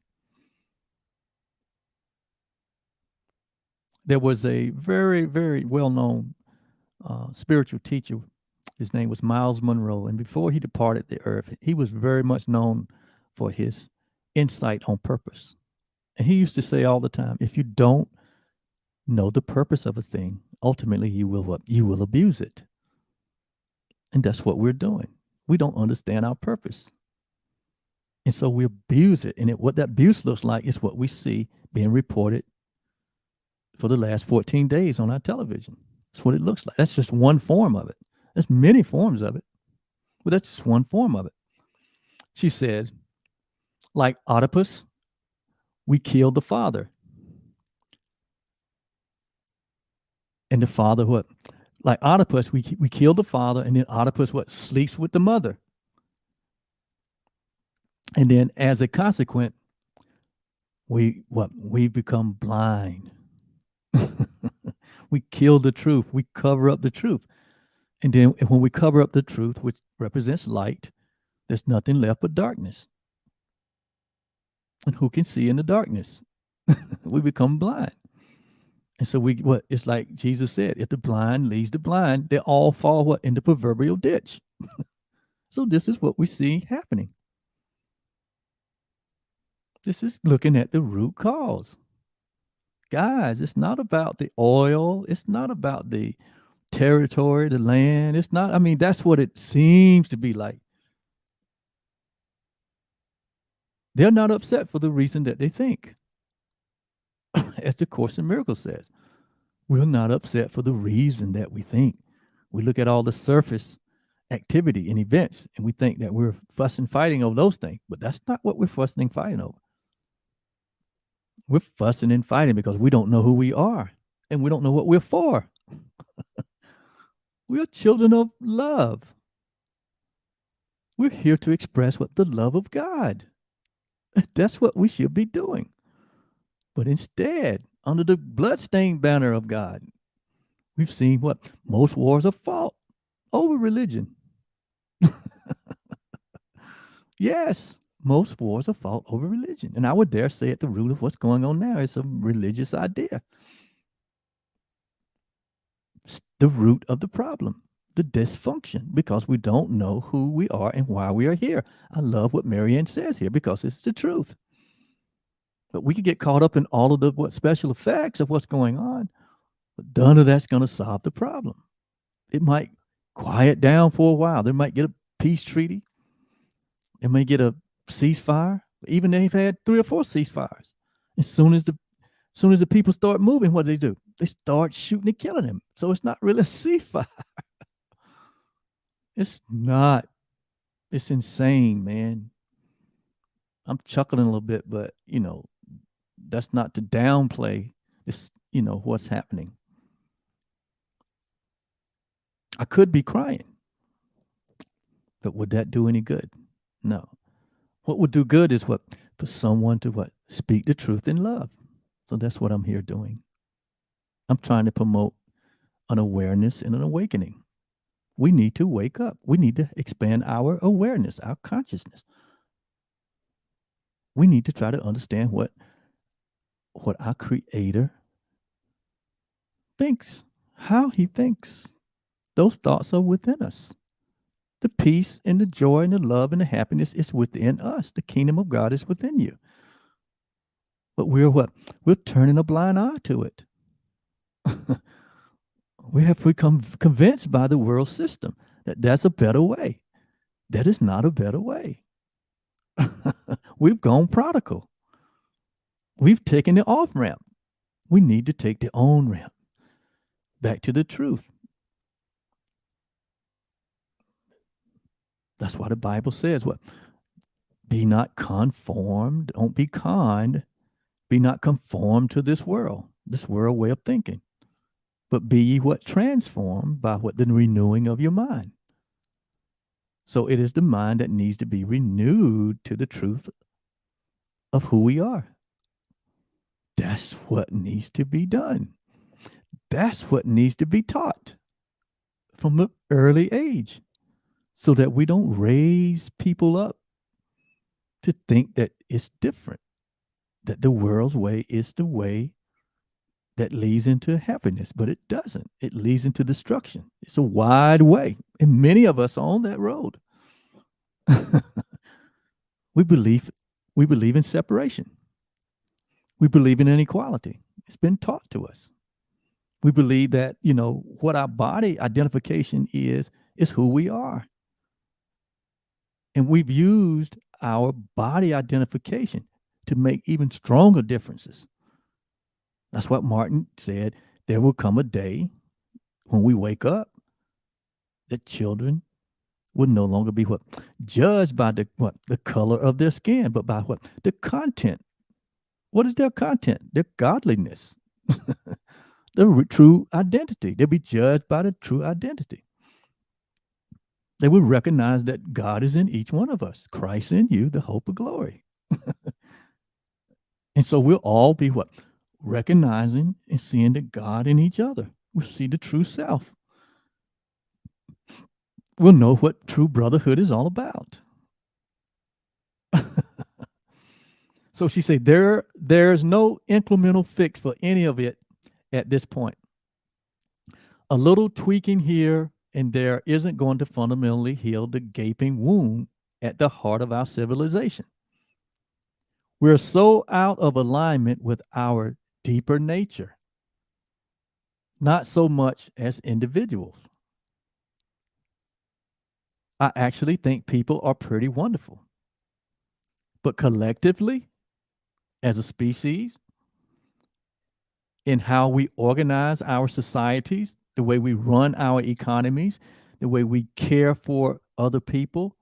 There was a very, very well-known spiritual teacher. His name was Miles Monroe. And before he departed the earth, he was very much known for his insight on purpose. And he used to say all the time, if you don't know the purpose of a thing, ultimately you will abuse it. And that's what we're doing. We don't understand our purpose. And so we abuse it. And what that abuse looks like is what we see being reported for the last 14 days on our television. That's what it looks like. That's just one form of it. There's many forms of it, but that's just one form of it. She says, like Oedipus, we killed the father. And the father, what? Like Oedipus, we killed the father, and then Oedipus, what? Sleeps with the mother. And then as a consequence, we become blind. We kill the truth. We cover up the truth. And then when we cover up the truth, which represents light, there's nothing left but darkness. And who can see in the darkness? We become blind. And so it's like Jesus said, if the blind leads the blind, they all fall in the proverbial ditch. So this is what we see happening. This is looking at the root cause. Guys, it's not about the oil. It's not about the territory, the land. It's not, that's what it seems to be like. They're not upset for the reason that they think. As the Course in Miracles says, we're not upset for the reason that we think. We look at all the surface activity and events, and we think that we're fussing, fighting over those things, but that's not what we're fussing and fighting over. We're fussing and fighting because we don't know who we are, and we don't know what we're for. We're children of love. We're here to express what the love of God. That's what we should be doing. But instead, under the bloodstained banner of God, we've seen what? Most wars are fought over religion. Yes, most wars are fought over religion. And I would dare say at the root of what's going on now is a religious idea. It's the root of the problem, the dysfunction, because we don't know who we are and why we are here. I love what Marianne says here because it's the truth. But we could get caught up in all of the special effects of what's going on, but none of that's going to solve the problem. It might quiet down for a while. They might get a peace treaty. They may get a ceasefire, Even they've had 3 or 4 ceasefires. As soon as the people start moving, what do? They start shooting and killing them. So it's not really a ceasefire. It's not. It's insane, man. I'm chuckling a little bit, but that's not to downplay this, what's happening. I could be crying, but would that do any good? No. What would do good is what? For someone to what? Speak the truth in love. So that's what I'm here doing. I'm trying to promote an awareness and an awakening. We need to wake up. We need to expand our awareness, our consciousness. We need to try to understand what our creator thinks, how he thinks. Those thoughts are within us. The peace and the joy and the love and the happiness is within us. The kingdom of God is within you. But we're what? We're turning a blind eye to it. We have become convinced by the world system that that's a better way. That is not a better way. We've gone prodigal. We've taken the off ramp. We need to take the on ramp back to the truth. That's why the Bible says what? Be not conformed. Don't be kind. Be not conformed to this world way of thinking. But be ye what? Transformed by what? The renewing of your mind. So it is the mind that needs to be renewed to the truth of who we are. That's what needs to be done. That's what needs to be taught from an early age so that we don't raise people up to think that it's different, that the world's way is the way that leads into happiness, but it doesn't. It leads into destruction. It's a wide way, and many of us are on that road. we believe in separation. We believe in inequality. It's been taught to us. We believe that, what our body identification is who we are. And we've used our body identification to make even stronger differences. That's what Martin said. There will come a day when we wake up that children will no longer be what? Judged by the color of their skin, but by what? The content. What is their content? Their godliness. The true identity. They'll be judged by the true identity. They will recognize that God is in each one of us. Christ in you, the hope of glory. And so we'll all be what? Recognizing and seeing the God in each other. We'll see the true self. We'll know what true brotherhood is all about. So she said, there's no incremental fix for any of it at this point. A little tweaking here and there isn't going to fundamentally heal the gaping wound at the heart of our civilization. We're so out of alignment with our deeper nature, not so much as individuals. I actually think people are pretty wonderful. But collectively, as a species, in how we organize our societies, the way we run our economies, the way we care for other people,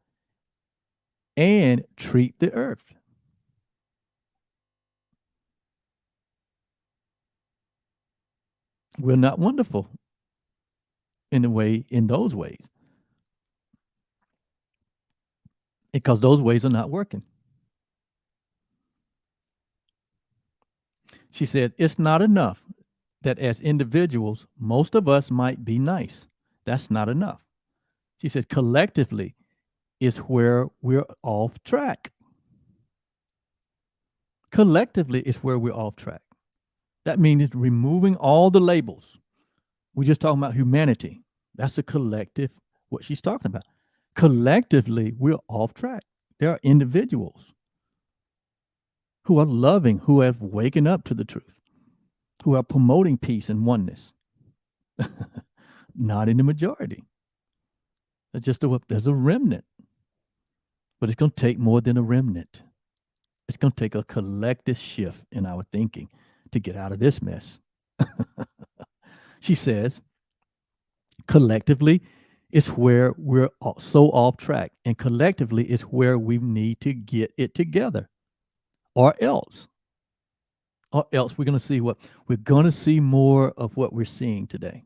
and treat the earth. We're not wonderful in those ways. Because those ways are not working. She said, it's not enough that as individuals, most of us might be nice. That's not enough. She said, collectively is where we're off track. Collectively is where we're off track. That means removing all the labels. We're just talking about humanity. That's a collective, what she's talking about. Collectively, we're off track. There are individuals who are loving, who have waken up to the truth, who are promoting peace and oneness. Not in the majority. There's a remnant. But it's going to take more than a remnant. It's going to take a collective shift in our thinking to get out of this mess. She says, collectively is where we're so off track, and collectively is where we need to get it together, or else, we're going to see what we're going to see more of what we're seeing today.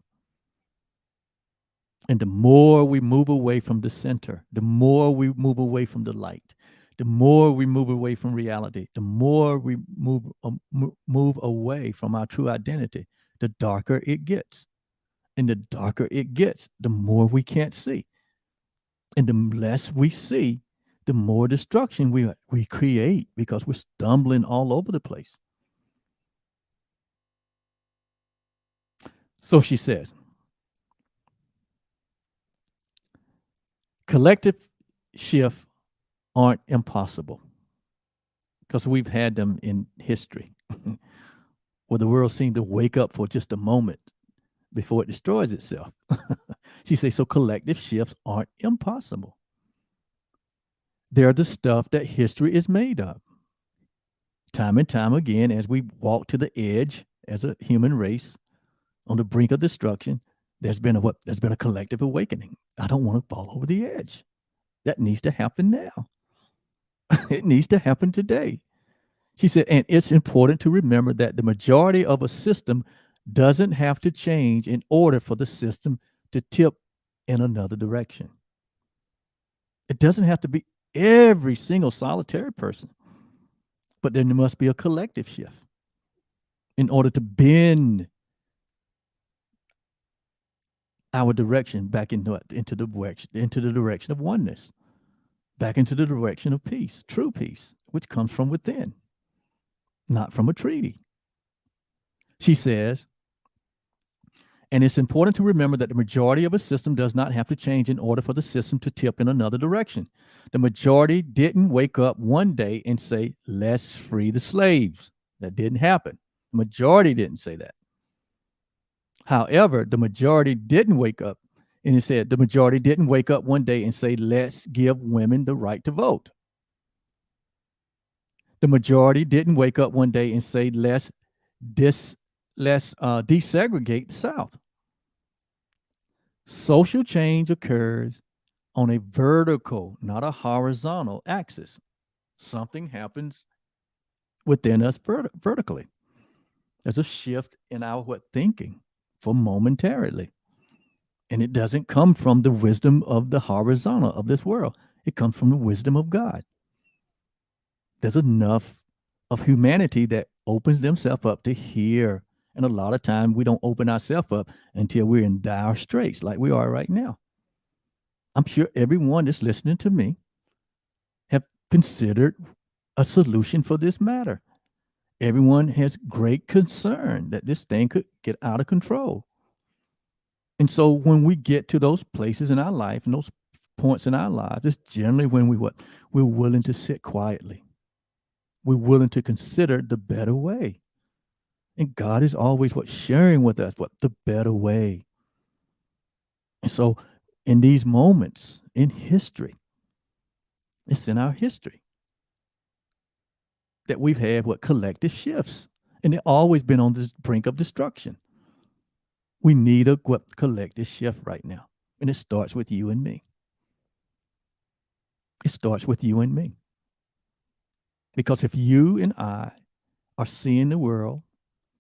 And the more we move away from the center, the more we move away from the light, the more we move away from reality, the more we move away from our true identity, the darker it gets. And the darker it gets, the more we can't see. And the less we see, the more destruction we create, because we're stumbling all over the place. So she says, collective shift aren't impossible, because we've had them in history where the world seemed to wake up for just a moment before it destroys itself. She says, so collective shifts aren't impossible. They're the stuff that history is made of. Time and time again, as we walk to the edge as a human race on the brink of destruction, there's been a collective awakening. I don't want to fall over the edge. That needs to happen now. It needs to happen today. She said, and it's important to remember that the majority of a system doesn't have to change in order for the system to tip in another direction. It doesn't have to be every single solitary person, but then there must be a collective shift in order to bend our direction back into the direction of oneness, back into the direction of peace, true peace, which comes from within, not from a treaty. She says, and it's important to remember that the majority of a system does not have to change in order for the system to tip in another direction. The majority didn't wake up one day and say, let's free the slaves. That didn't happen. The majority didn't say that. However, the majority didn't wake up, and it said the majority didn't wake up one day and say, let's give women the right to vote. The majority didn't wake up one day and say, let's desegregate the South. Social change occurs on a vertical, not a horizontal axis. Something happens within us vertically. There's a shift in our thinking for momentarily. And it doesn't come from the wisdom of the horizontal of this world. It comes from the wisdom of God. There's enough of humanity that opens themselves up to hear. And a lot of times we don't open ourselves up until we're in dire straits like we are right now. I'm sure everyone that's listening to me have considered a solution for this matter. Everyone has great concern that this thing could get out of control. And so when we get to those places in our life and those points in our lives, it's generally when we're willing to sit quietly. We're willing to consider the better way. And God is always sharing with us the better way. And so in these moments in history, it's in our history that we've had collective shifts. And they've always been on this brink of destruction. We need a collective shift right now. And it starts with you and me. It starts with you and me. Because if you and I are seeing the world,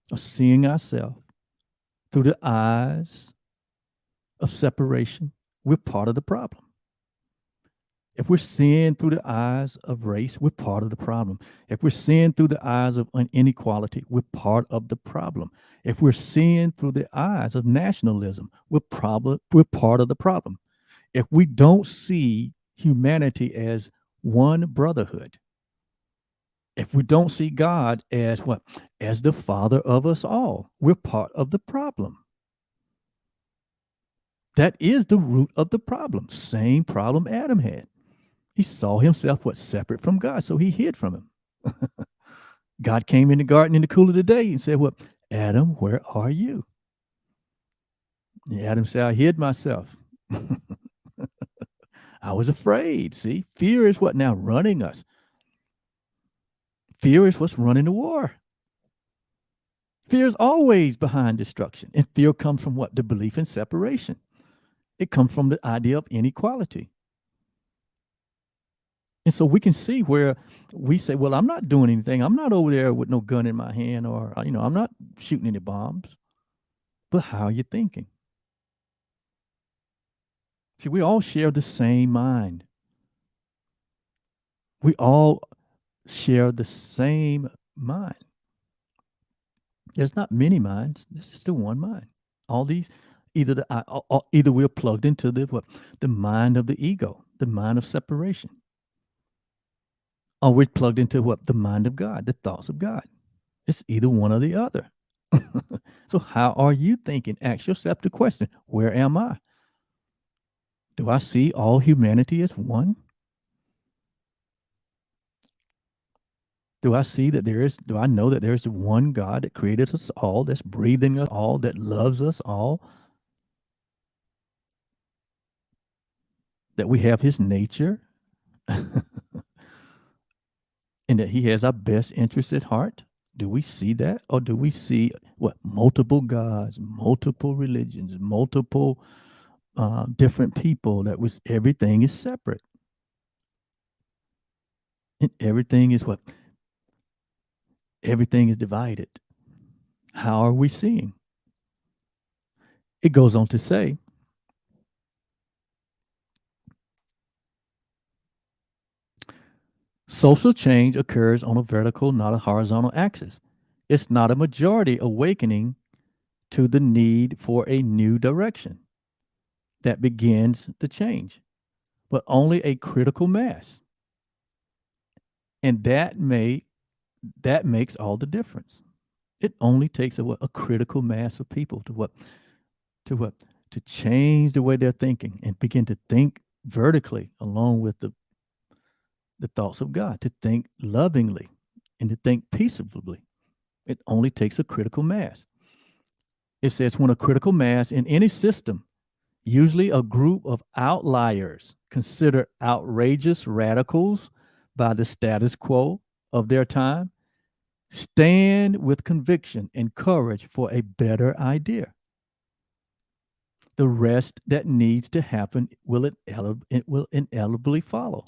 or seeing ourselves through the eyes of separation, we're part of the problem. If we're seeing through the eyes of race, we're part of the problem. If we're seeing through the eyes of inequality, we're part of the problem. If we're seeing through the eyes of nationalism, we're part of the problem. If we don't see humanity as one brotherhood, if we don't see God as as the Father of us all, we're part of the problem. That is the root of the problem. Same problem Adam had. He saw himself separate from God, so he hid from him. God came in the garden in the cool of the day and said, Adam, where are you? And Adam said, I hid myself. I was afraid. See, fear is now running us. Fear is what's running the war. Fear is always behind destruction. And fear comes from what? The belief in separation. It comes from the idea of inequality. And so we can see where we say, well, I'm not doing anything. I'm not over there with no gun in my hand, or, I'm not shooting any bombs. But how are you thinking? See, we all share the same mind. We all share the same mind. There's not many minds. There's just the one mind. All these, either we're plugged into the mind of the ego, the mind of separation, or we're plugged into the mind of God, the thoughts of God. It's either one or the other. So how are you thinking? Ask yourself the question, where am I? Do I see all humanity as one? Do I know that there's one God that created us all, that's breathing us all, that loves us all, that we have his nature, and that he has our best interests at heart? Do we see that? Or do we see multiple gods, multiple religions, multiple different people, everything is separate? And everything is everything is divided. How are we seeing? It goes on to say, social change occurs on a vertical, not a horizontal axis. It's not a majority awakening to the need for a new direction that begins the change, but only a critical mass. And that makes all the difference. It only takes a critical mass of people to change the way they're thinking and begin to think vertically along with the thoughts of God, to think lovingly and to think peaceably. It only takes a critical mass. It says when a critical mass in any system, usually a group of outliers considered outrageous radicals by the status quo of their time, stand with conviction and courage for a better idea. The rest that needs to happen will inevitably follow.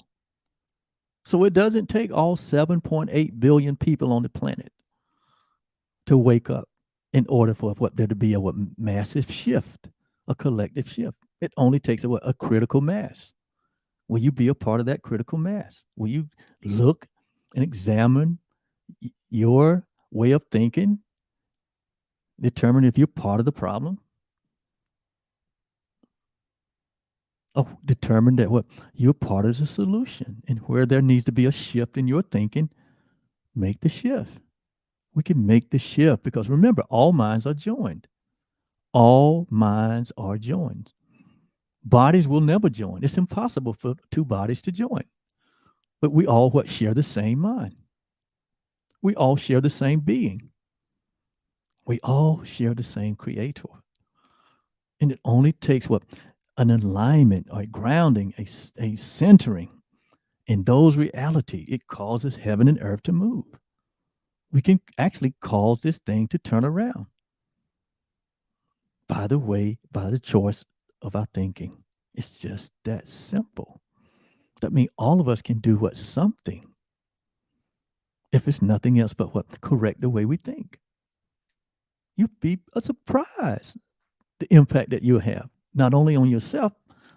So it doesn't take all 7.8 billion people on the planet to wake up in order for there to be a massive shift, a collective shift. It only takes a critical mass. Will you be a part of that critical mass? Will you look and examine your way of thinking, determine if you're part of the problem? Oh, determine that you're part of the solution, and where there needs to be a shift in your thinking, make the shift. We can make the shift because remember, all minds are joined. All minds are joined. Bodies will never join. It's impossible for two bodies to join. But we all share the same mind. We all share the same being. We all share the same creator. And it only takes an alignment or a grounding, a centering in those reality. It causes heaven and earth to move. We can actually cause this thing to turn around by the choice of our thinking. It's just that simple. That means all of us can do something, if it's nothing else but correct the way we think. You'd be surprised the impact that you'll have, not only on yourself,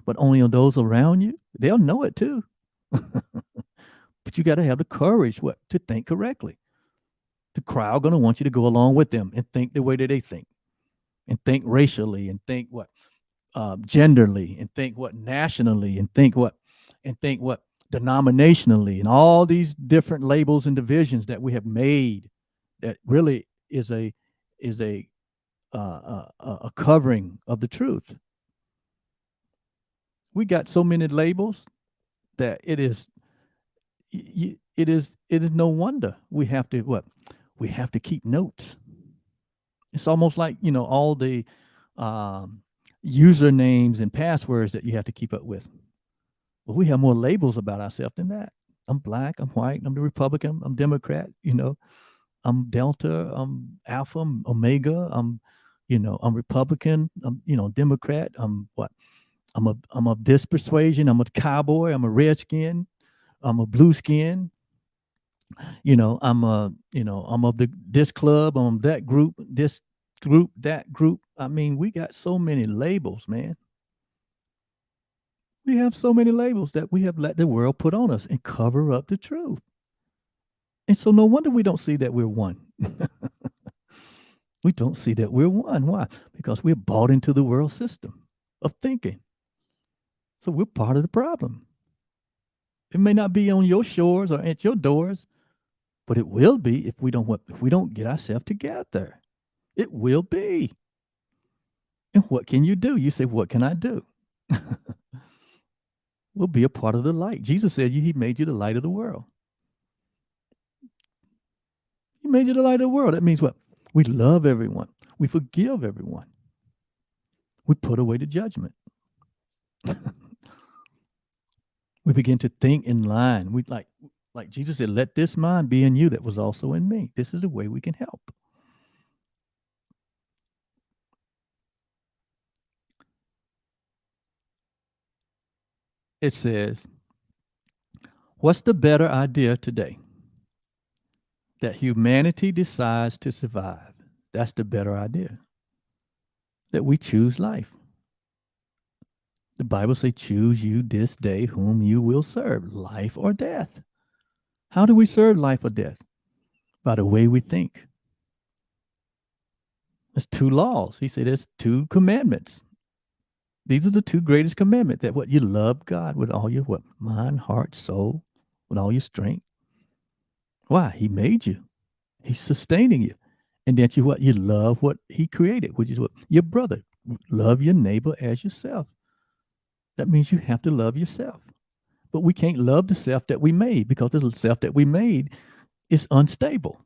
but only on those around you. They'll know it too. But you got to have the courage to think correctly. The crowd going to want you to go along with them and think the way that they think, and think racially, and think genderly, and think nationally, and think denominationally, and all these different labels and divisions that we have made. That really is a covering of the truth. We got so many labels that it is no wonder we have to keep notes. It's almost like all the usernames and passwords that you have to keep up with. But we have more labels about ourselves than that. I'm black, I'm white, I'm the Republican, I'm Democrat, you know, I'm Delta, I'm Alpha, I'm Omega, I'm Republican, I'm, Democrat, I'm what? I'm of this persuasion, I'm a cowboy, I'm a redskin, I'm a blue skin, I'm of this club, I'm that group, that group. I mean, we got so many labels, man. We have so many labels that we have let the world put on us and cover up the truth. And so no wonder we don't see that we're one. We don't see that we're one. Why? Because we're bought into the world system of thinking. So we're part of the problem. It may not be on your shores or at your doors, but it will be if we don't get ourselves together. It will be. And what can you do? You say, what can I do? We'll be a part of the light. Jesus said he made you the light of the world. He made you the light of the world. That means what? We love everyone. We forgive everyone. We put away the judgment. We begin to think in line. We like Jesus said, let this mind be in you that was also in me. This is the way we can help. It says, what's the better idea today? That humanity decides to survive. That's the better idea. That we choose life. The Bible says, choose you this day whom you will serve, life or death. How do we serve life or death? By the way we think. There's two laws. He said there's two commandments. These are the two greatest commandments. That what? You love God with all your what? Mind, heart, soul, with all your strength. Why? He made you. He's sustaining you. And that you what? You love what he created, which is what? Your brother. Love your neighbor as yourself. That means you have to love yourself. But we can't love the self that we made because the self that we made is unstable.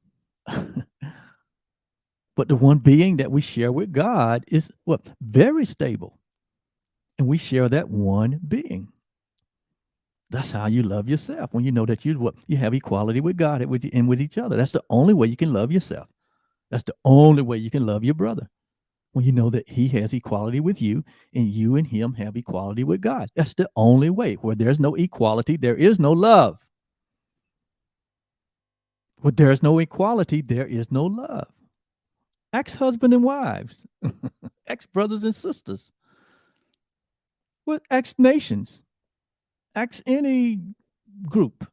But the one being that we share with God is what? Very stable. And we share that one being. That's how you love yourself. When you know that you have equality with God and with each other. That's the only way you can love yourself. That's the only way you can love your brother. When you know that he has equality with you and you and him have equality with God. That's the only way. Where there's no equality, there is no love. Where there's no equality, there is no love. Ex-husband and wives, ex-brothers and sisters, with ex-nations, ex-any group.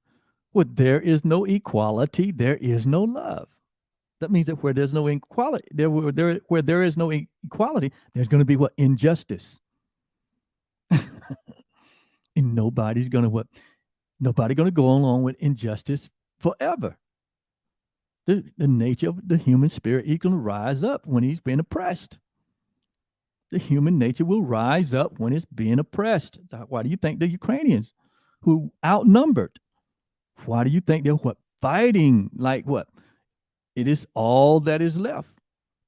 Where there is no equality, there is no love. That means that where there's no equality, where there is no equality, there's going to be what? Injustice. And nobody's going to what? Nobody going to go along with injustice forever. The nature of the human spirit, he's going to rise up when he's been oppressed. The human nature will rise up when it's being oppressed. Why do you think the Ukrainians, who outnumbered, why do you think they're what? Fighting like what? It is all that is left.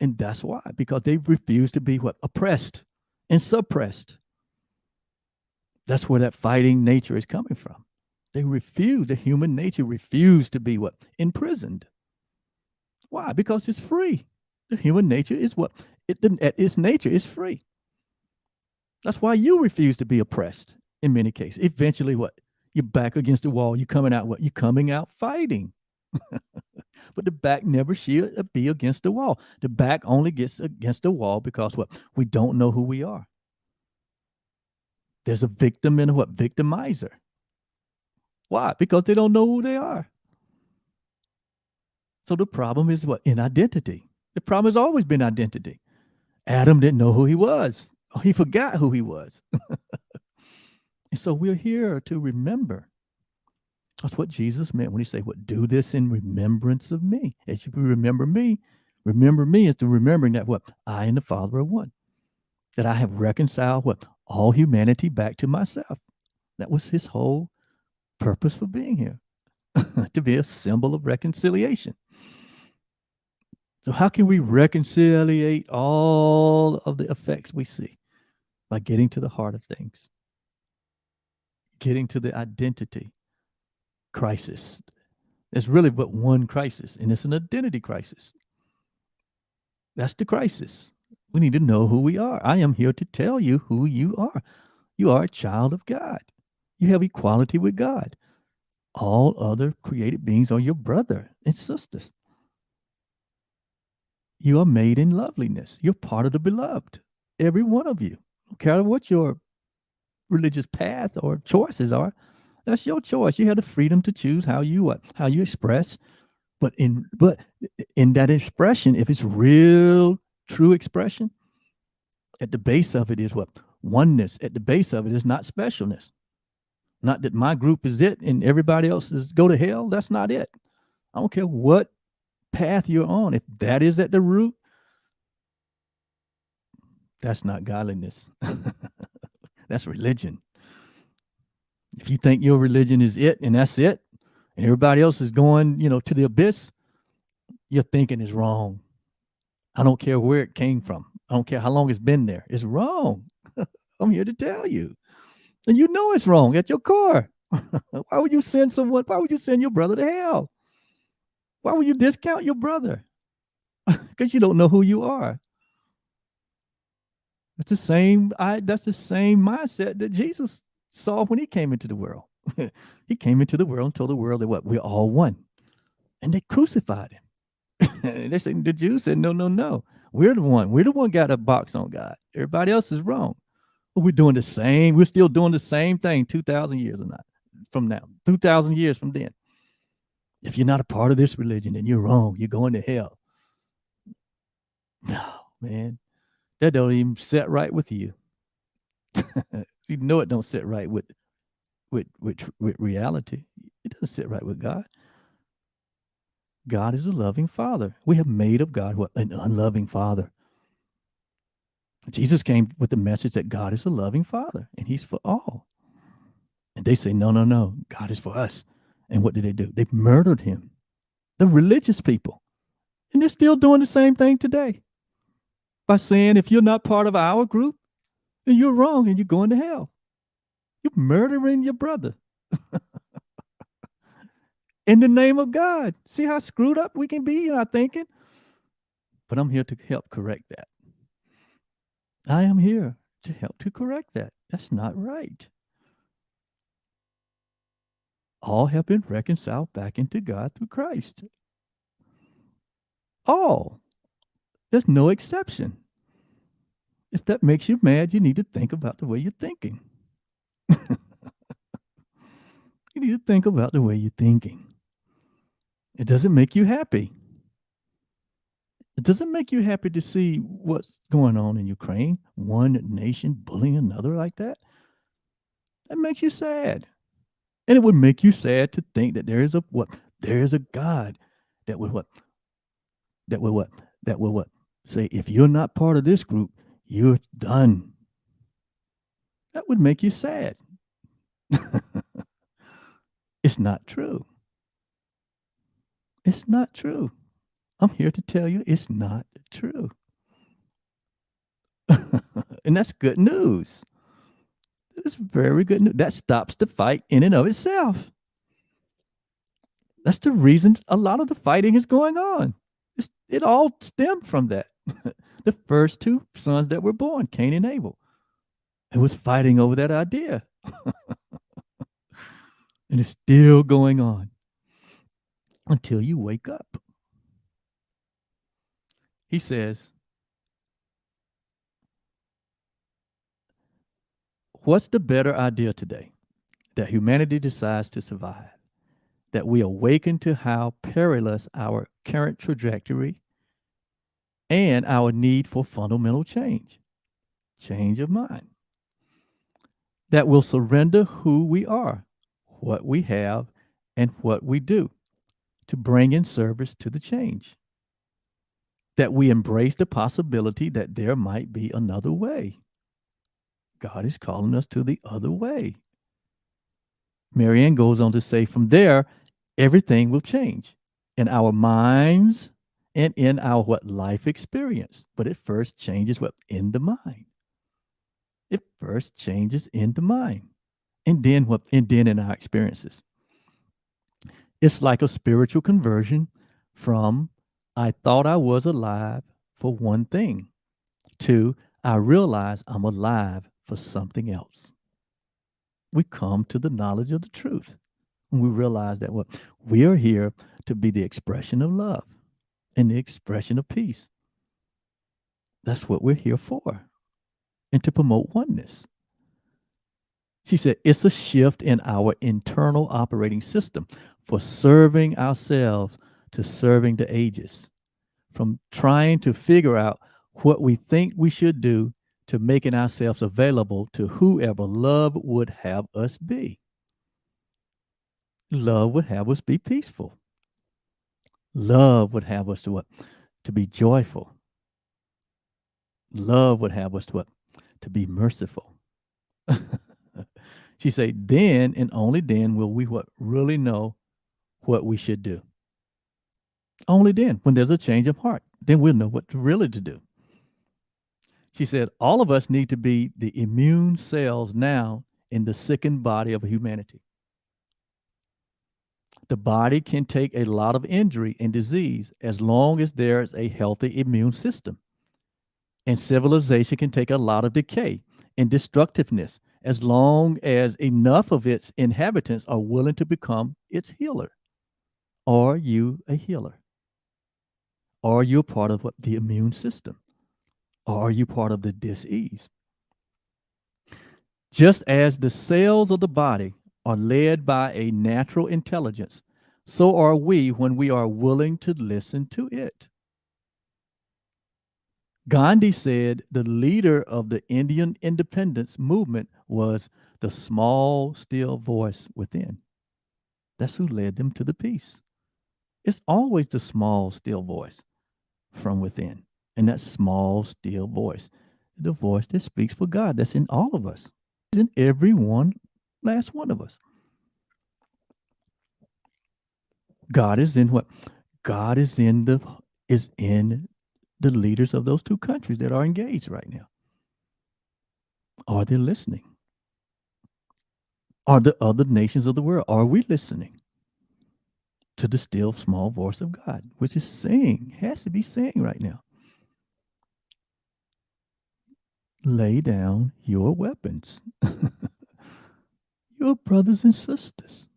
And that's why, because they refuse to be what? Oppressed and suppressed. That's where that fighting nature is coming from. They refuse, the human nature refused to be what? Imprisoned. Why? Because it's free. The human nature is what? Its nature is free. That's why you refuse to be oppressed in many cases. Eventually, what? You're back against the wall. You're coming out what? You're coming out fighting. But the back never should be against the wall. The back only gets against the wall because what? We don't know who we are. There's a victim and a what? Victimizer. Why? Because they don't know who they are. So the problem is what? In identity. The problem has always been identity. Adam didn't know who he was. He forgot who he was. And so we're here to remember. That's what Jesus meant when he said, what? Do this in remembrance of me. As if you remember me is the remembering that what? I and the Father are one. That I have reconciled what? All humanity back to myself. That was his whole purpose for being here. To be a symbol of reconciliation. So how can we reconciliate all of the effects we see? By getting to the heart of things. Getting to the identity. crisis. There's really but one crisis, and it's an identity crisis. That's the crisis. We need to know who we are. I am here to tell you who you are. You are a child of God. You have equality with God. All other created beings are your brother and sisters. You are made in loveliness. You're part of the beloved. Every one of you. Don't care what your religious path or choices are. That's your choice. You have the freedom to choose how you express. But in that expression, if it's real, true expression, at the base of it is what? Oneness. At the base of it is not specialness. Not that my group is it and everybody else is go to hell. That's not it. I don't care what path you're on. If that is at the root, that's not godliness. That's religion. If you think your religion is it and that's it, and everybody else is going, to the abyss, your thinking is wrong. I don't care where it came from. I don't care how long it's been there. It's wrong. I'm here to tell you. And you know it's wrong at your core. Why would you send someone? Why would you send your brother to hell? Why would you discount your brother? Because you don't know who you are. That's the same mindset that Jesus saw when he came into the world. He came into the world and told the world that what? We're all one. And they crucified him. The Jews said, no. We're the one. We're the one got a box on God. Everybody else is wrong. But we're still doing the same thing 2,000 years or not from now, 2,000 years from then. If you're not a part of this religion, then you're wrong. You're going to hell. No, man. That don't even set right with you. You know it don't sit right with reality. It doesn't sit right with God. God is a loving Father. We have made of God what? An unloving Father. Jesus came with the message that God is a loving Father and he's for all. And they say, no, God is for us. And what did they do? They murdered him. The religious people. And they're still doing the same thing today. By saying, if you're not part of our group, then you're wrong and you're going to hell. You're murdering your brother. In the name of God. See how screwed up we can be in our thinking? But I'm here to help correct that. I am here to help to correct that. That's not right. All have been reconciled back into God through Christ. All. There's no exception. If that makes you mad, you need to think about the way you're thinking. You need to think about the way you're thinking. It doesn't make you happy. It doesn't make you happy to see what's going on in Ukraine, one nation bullying another like that. That makes you sad. And it would make you sad to think that there is a God that would say, if you're not part of this group, you're done. That would make you sad. It's not true. It's not true. I'm here to tell you it's not true. And that's good news. It's very good news. That stops the fight in and of itself. That's the reason a lot of the fighting is going on. It all stemmed from that. The first two sons that were born, Cain and Abel. It was fighting over that idea. And it's still going on until you wake up. He says, what's the better idea today? That humanity decides to survive. That we awaken to how perilous our current trajectory and our need for fundamental change of mind. That will surrender who we are, what we have, and what we do to bring in service to the change. That we embrace the possibility that there might be another way. God is calling us to the other way. Marianne goes on to say, from there, everything will change in our minds and in our life experience. But it first changes in the mind. It first changes in the mind. And then in our experiences. It's like a spiritual conversion from I thought I was alive for one thing to I realize I'm alive for something else. We come to the knowledge of the truth. And we realize that what we are here to be the expression of love and the expression of peace. That's what we're here for. And to promote oneness. She said it's a shift in our internal operating system for serving ourselves to serving the ages, from trying to figure out what we think we should do to making ourselves available to whoever love would have us be. Love would have us be peaceful. Love would have us to what? To be joyful. Love would have us to what? To be merciful. She said, then and only then will we what really know what we should do. Only then, when there's a change of heart, then we'll know what really to do. She said, all of us need to be the immune cells now in the sickened body of humanity. The body can take a lot of injury and disease as long as there's a healthy immune system. And civilization can take a lot of decay and destructiveness as long as enough of its inhabitants are willing to become its healer. Are you a healer? Are you a part of what, the immune system? Or are you part of the dis-ease? Just as the cells of the body are led by a natural intelligence, so are we when we are willing to listen to it. Gandhi said the leader of the Indian independence movement was the small, still voice within. That's who led them to the peace. It's always the small, still voice from within. And that small, still voice, the voice that speaks for God, that's in all of us, it's in every one, last one of us. God is in what? God is in the leaders of those two countries that are engaged right now. Are they listening? Are the other nations of the world, are we listening to the still small voice of God, which is saying, has to be saying right now, lay down your weapons. Your brothers and sisters.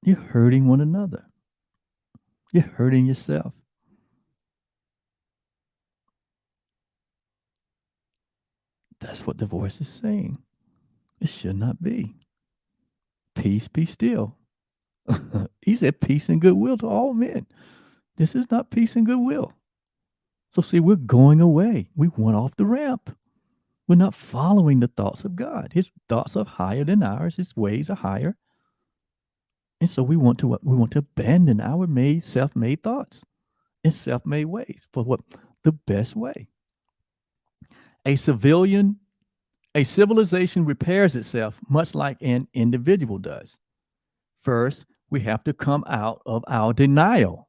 You're hurting one another. You're hurting yourself. That's what the voice is saying. It should not be. Peace, be still. He said peace and goodwill to all men. This is not peace and goodwill. So see, we're going away. We went off the ramp. We're not following the thoughts of God. His thoughts are higher than ours. His ways are higher. And so we want to what? We want to abandon our self-made thoughts and self-made ways for what? The best way. A civilization repairs itself much like an individual does. First, we have to come out of our denial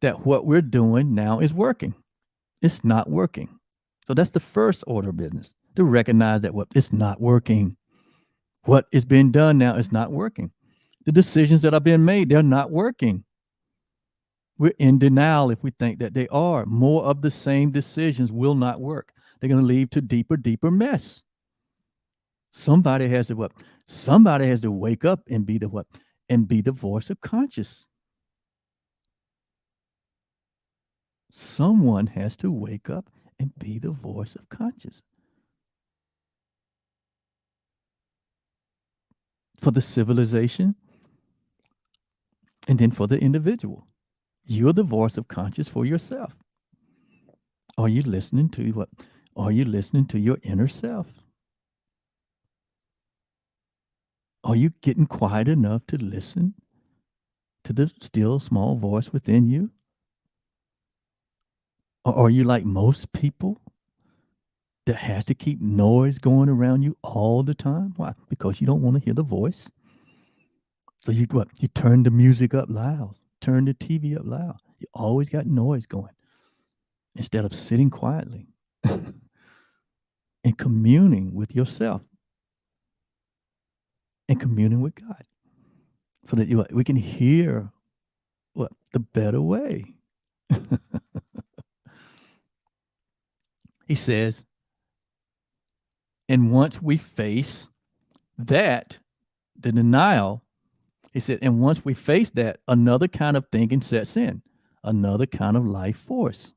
that what we're doing now is working. It's not working. So that's the first order of business, to recognize that what it's not working. What is being done now is not working. The decisions that are being made, they're not working. We're in denial if we think that they are. More of the same decisions will not work. They're going to lead to deeper mess. Somebody has to what? Somebody has to wake up and be the what? And be the voice of conscience. Someone has to wake up and be the voice of conscience. For the civilization and then for the individual. You're the voice of conscience for yourself. Are you listening to what? Are you listening to your inner self? Are you getting quiet enough to listen to the still small voice within you? Or are you like most people that has to keep noise going around you all the time? Why? Because you don't want to hear the voice. So you what? You turn the music up loud, turn the TV up loud. You always got noise going instead of sitting quietly and communing with yourself and communing with God. so that we can hear what the better way. He says, and once we face that, the denial, he said, and once we face that, another kind of thinking sets in, another kind of life force.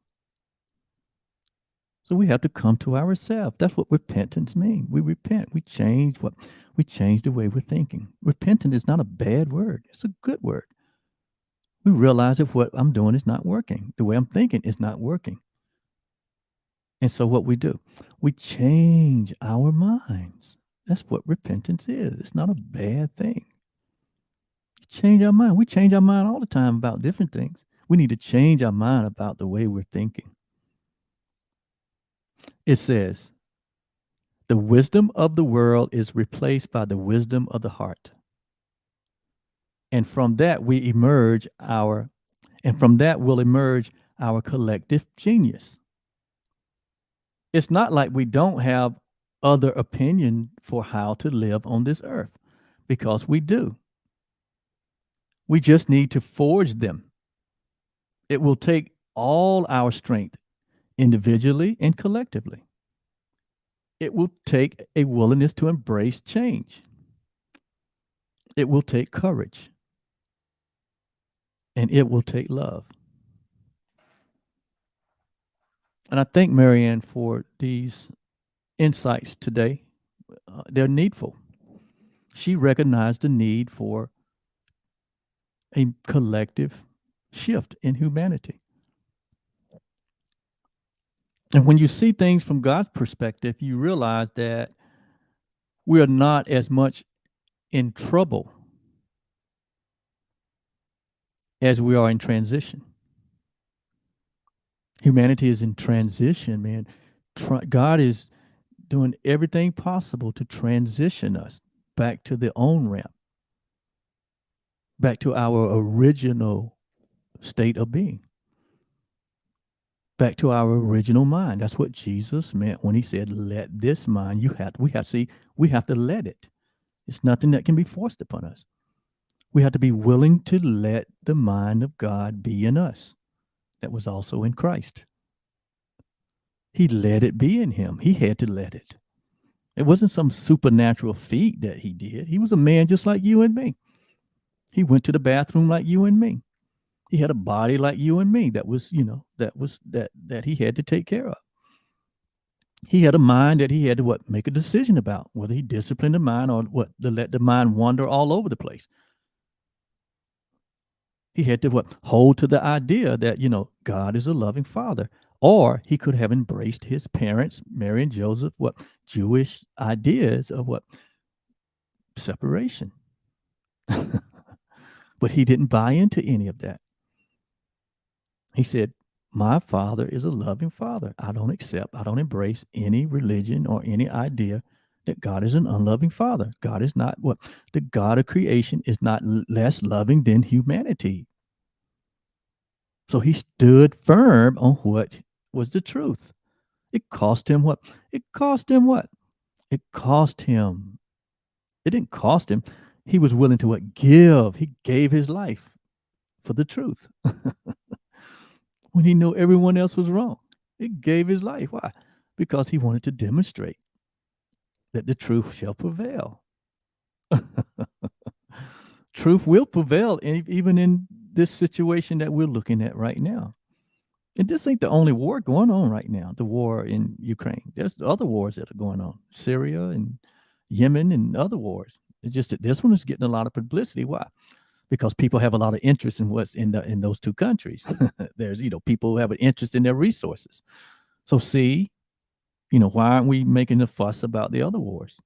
So we have to come to ourselves. That's what repentance means. We repent. We change the way we're thinking. Repentance is not a bad word. It's a good word. We realize that what I'm doing is not working. The way I'm thinking is not working. And so what we do, we change our minds. That's what repentance is. It's not a bad thing. Change our mind. We change our mind all the time about different things. We need to change our mind about the way we're thinking. It says, the wisdom of the world is replaced by the wisdom of the heart. And from that will emerge our collective genius. It's not like we don't have other opinion for how to live on this earth, because we do. We just need to forge them. It will take all our strength, individually and collectively. It will take a willingness to embrace change. It will take courage. And it will take love. And I thank Marianne for these insights today. They're needful. She recognized the need for a collective shift in humanity. And when you see things from God's perspective, you realize that we are not as much in trouble as we are in transition. Humanity is in transition, man. God is doing everything possible to transition us back to the on ramp, back to our original state of being, back to our original mind. That's what Jesus meant when he said, "Let this mind." We have to let it. It's nothing that can be forced upon us. We have to be willing to let the mind of God be in us. That was also in Christ. He let it be in him. He had to let it. It wasn't some supernatural feat that he did. He was a man just like you and me. He went to the bathroom like you and me. He had a body like you and me that he had to take care of. He had a mind that he had to make a decision about, whether he disciplined the mind or to let the mind wander all over the place. He had to hold to the idea that, God is a loving father. Or he could have embraced his parents, Mary and Joseph, Jewish ideas of separation. But he didn't buy into any of that. He said, my father is a loving father. I don't embrace any religion or any idea that God is an unloving father. God is not the God of creation is not less loving than humanity. So he stood firm on what was the truth. It cost him what? It didn't cost him. He was willing to give. He gave his life for the truth. When he knew everyone else was wrong, he gave his life. Why? Because he wanted to demonstrate that the truth shall prevail. Truth will prevail even in this situation that we're looking at right now. And this ain't the only war going on right now, the war in Ukraine. There's other wars that are going on, Syria and Yemen and other wars. It's just that this one is getting a lot of publicity. Why? Because people have a lot of interest in what's in those two countries. There's, people who have an interest in their resources. So see, why aren't we making a fuss about the other wars?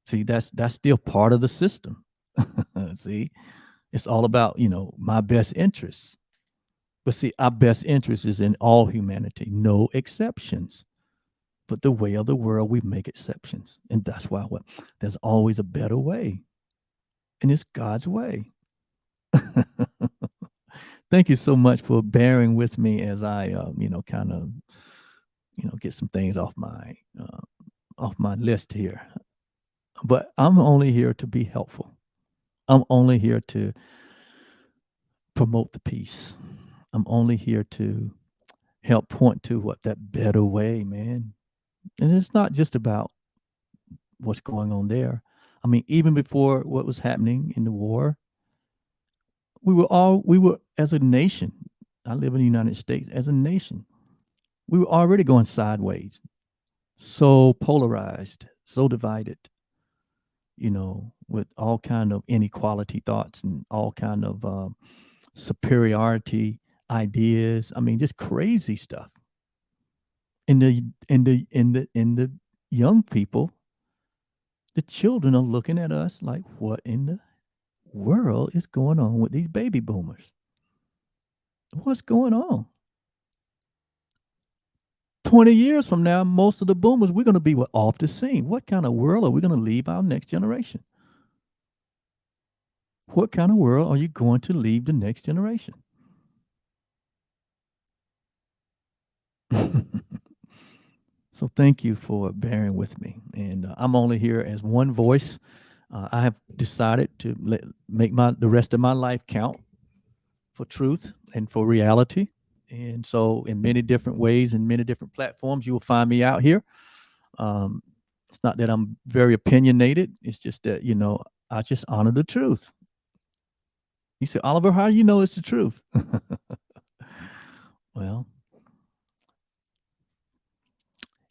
See, that's still part of the system. See, it's all about, my best interests. But see, our best interest is in all humanity, no exceptions. But the way of the world, we make exceptions. And that's why there's always a better way. And it's God's way. Thank you so much for bearing with me as I, kind of, get some things off my list here. But I'm only here to be helpful. I'm only here to promote the peace. I'm only here to help point to what that better way, man. And it's not just about what's going on there. I mean, even before what was happening in the war, we were as a nation. I live in the United States as a nation. We were already going sideways, so polarized, so divided, with all kind of inequality thoughts and all kind of superiority ideas. I mean, just crazy stuff. And the young people, the children are looking at us like, what in the world is going on with these baby boomers? What's going on? 20 years from now, most of the boomers, we're going to be off the scene. What kind of world are we going to leave our next generation? What kind of world are you going to leave the next generation? So thank you for bearing with me. And I'm only here as one voice. I have decided to make the rest of my life count for truth and for reality. And so, in many different ways and many different platforms, you will find me out here. Um, it's not that I'm very opinionated. It's just that, I just honor the truth. You say, Oliver, how do you know it's the truth? Well,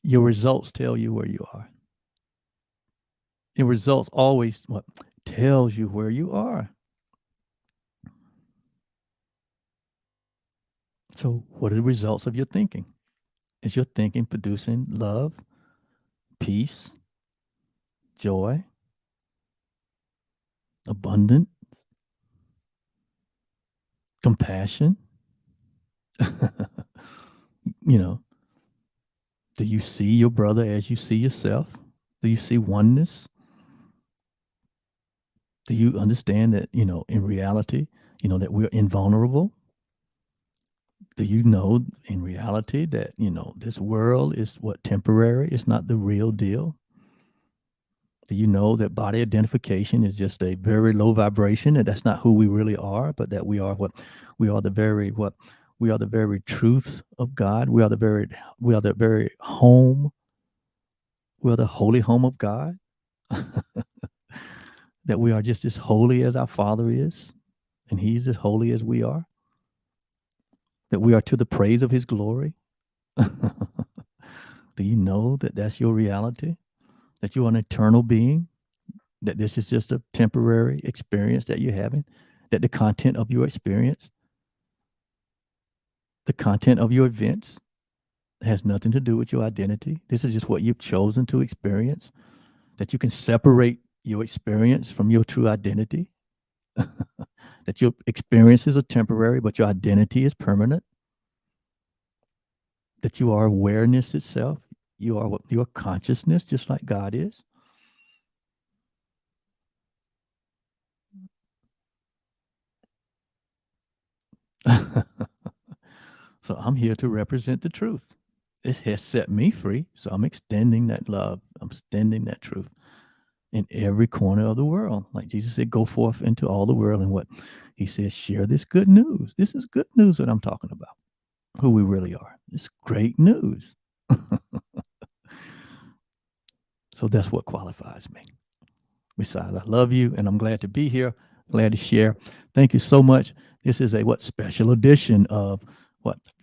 your results tell you where you are. Your results always what tells you where you are. So, what are the results of your thinking? Is your thinking producing love, peace, joy, abundant, compassion? you know, do you see your brother as you see yourself? Do you see oneness? Do you understand that, in reality, that we're invulnerable? Do you know in reality that, this world is what temporary? It's not the real deal. Do you know that body identification is just a very low vibration and that's not who we really are, but that we are we are the very truth of God. We are the very home. We are the holy home of God. That we are just as holy as our Father is, and He's as holy as we are. That we are to the praise of His glory. Do you know that that's your reality? That you're an eternal being? That this is just a temporary experience that you're having? That the content of your experience, the content of your events, has nothing to do with your identity? This is just what you've chosen to experience? That you can separate your experience from your true identity? That your experiences are temporary, but your identity is permanent? That you are awareness itself? You are your consciousness, just like God is? So I'm here to represent the truth. It has set me free. So I'm extending that love. I'm extending that truth in every corner of the world. Like Jesus said, go forth into all the world. And what he says, share this good news. This is good news that I'm talking about, who we really are. It's great news. So that's what qualifies me. Besides, I love you and I'm glad to be here, glad to share. Thank you so much. This is a special edition of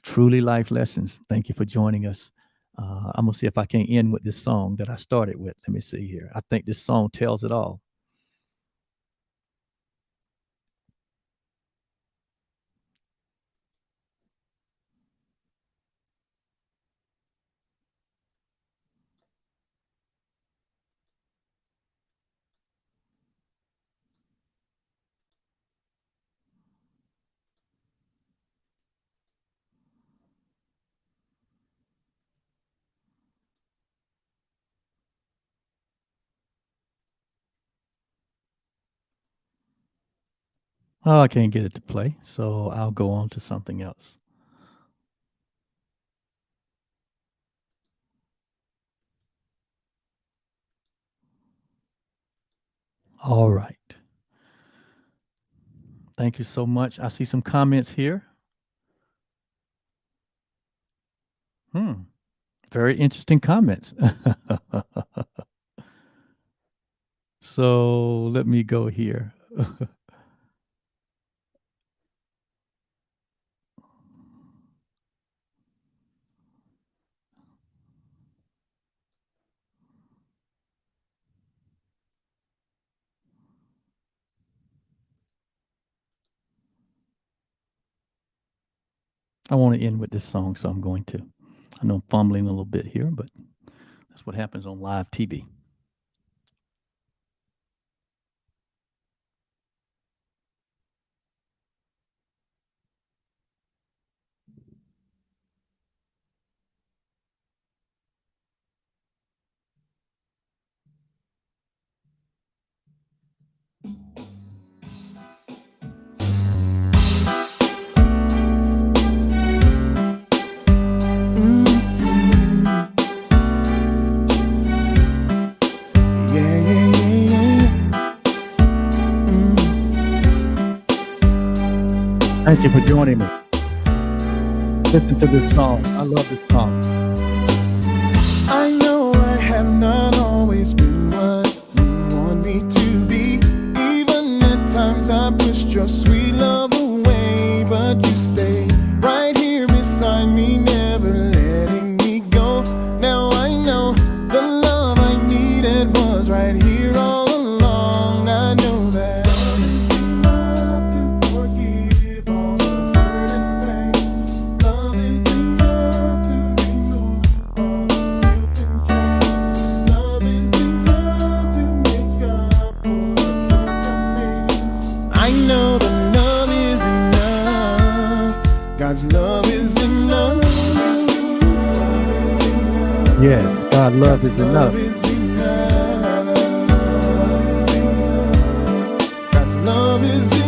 Truly Life Lessons. Thank you for joining us. I'm gonna see if I can end with this song that I started with. Let me see here. I think this song tells it all. Oh, I can't get it to play, so I'll go on to something else. All right. Thank you so much. I see some comments here. Very interesting comments. So let me go here. I want to end with this song, so I'm going to. I know I'm fumbling a little bit here, but that's what happens on live TV. Yeah, yeah, yeah, yeah. Thank you for joining me. Listen to this song. I love this song. I know I have not always been what you want me to be. Even at times I pushed your sweet love away, but you stay right here beside me, never letting me go. Now I know the love I needed was right here all along. I know that love is enough to forgive all the hurt and pain. Love is enough to remove all the guilt and shame. Love is enough to make up for what could remain. I know that love is enough. God's love is enough. Yes, God love is enough. Love is enough. God's love is enough.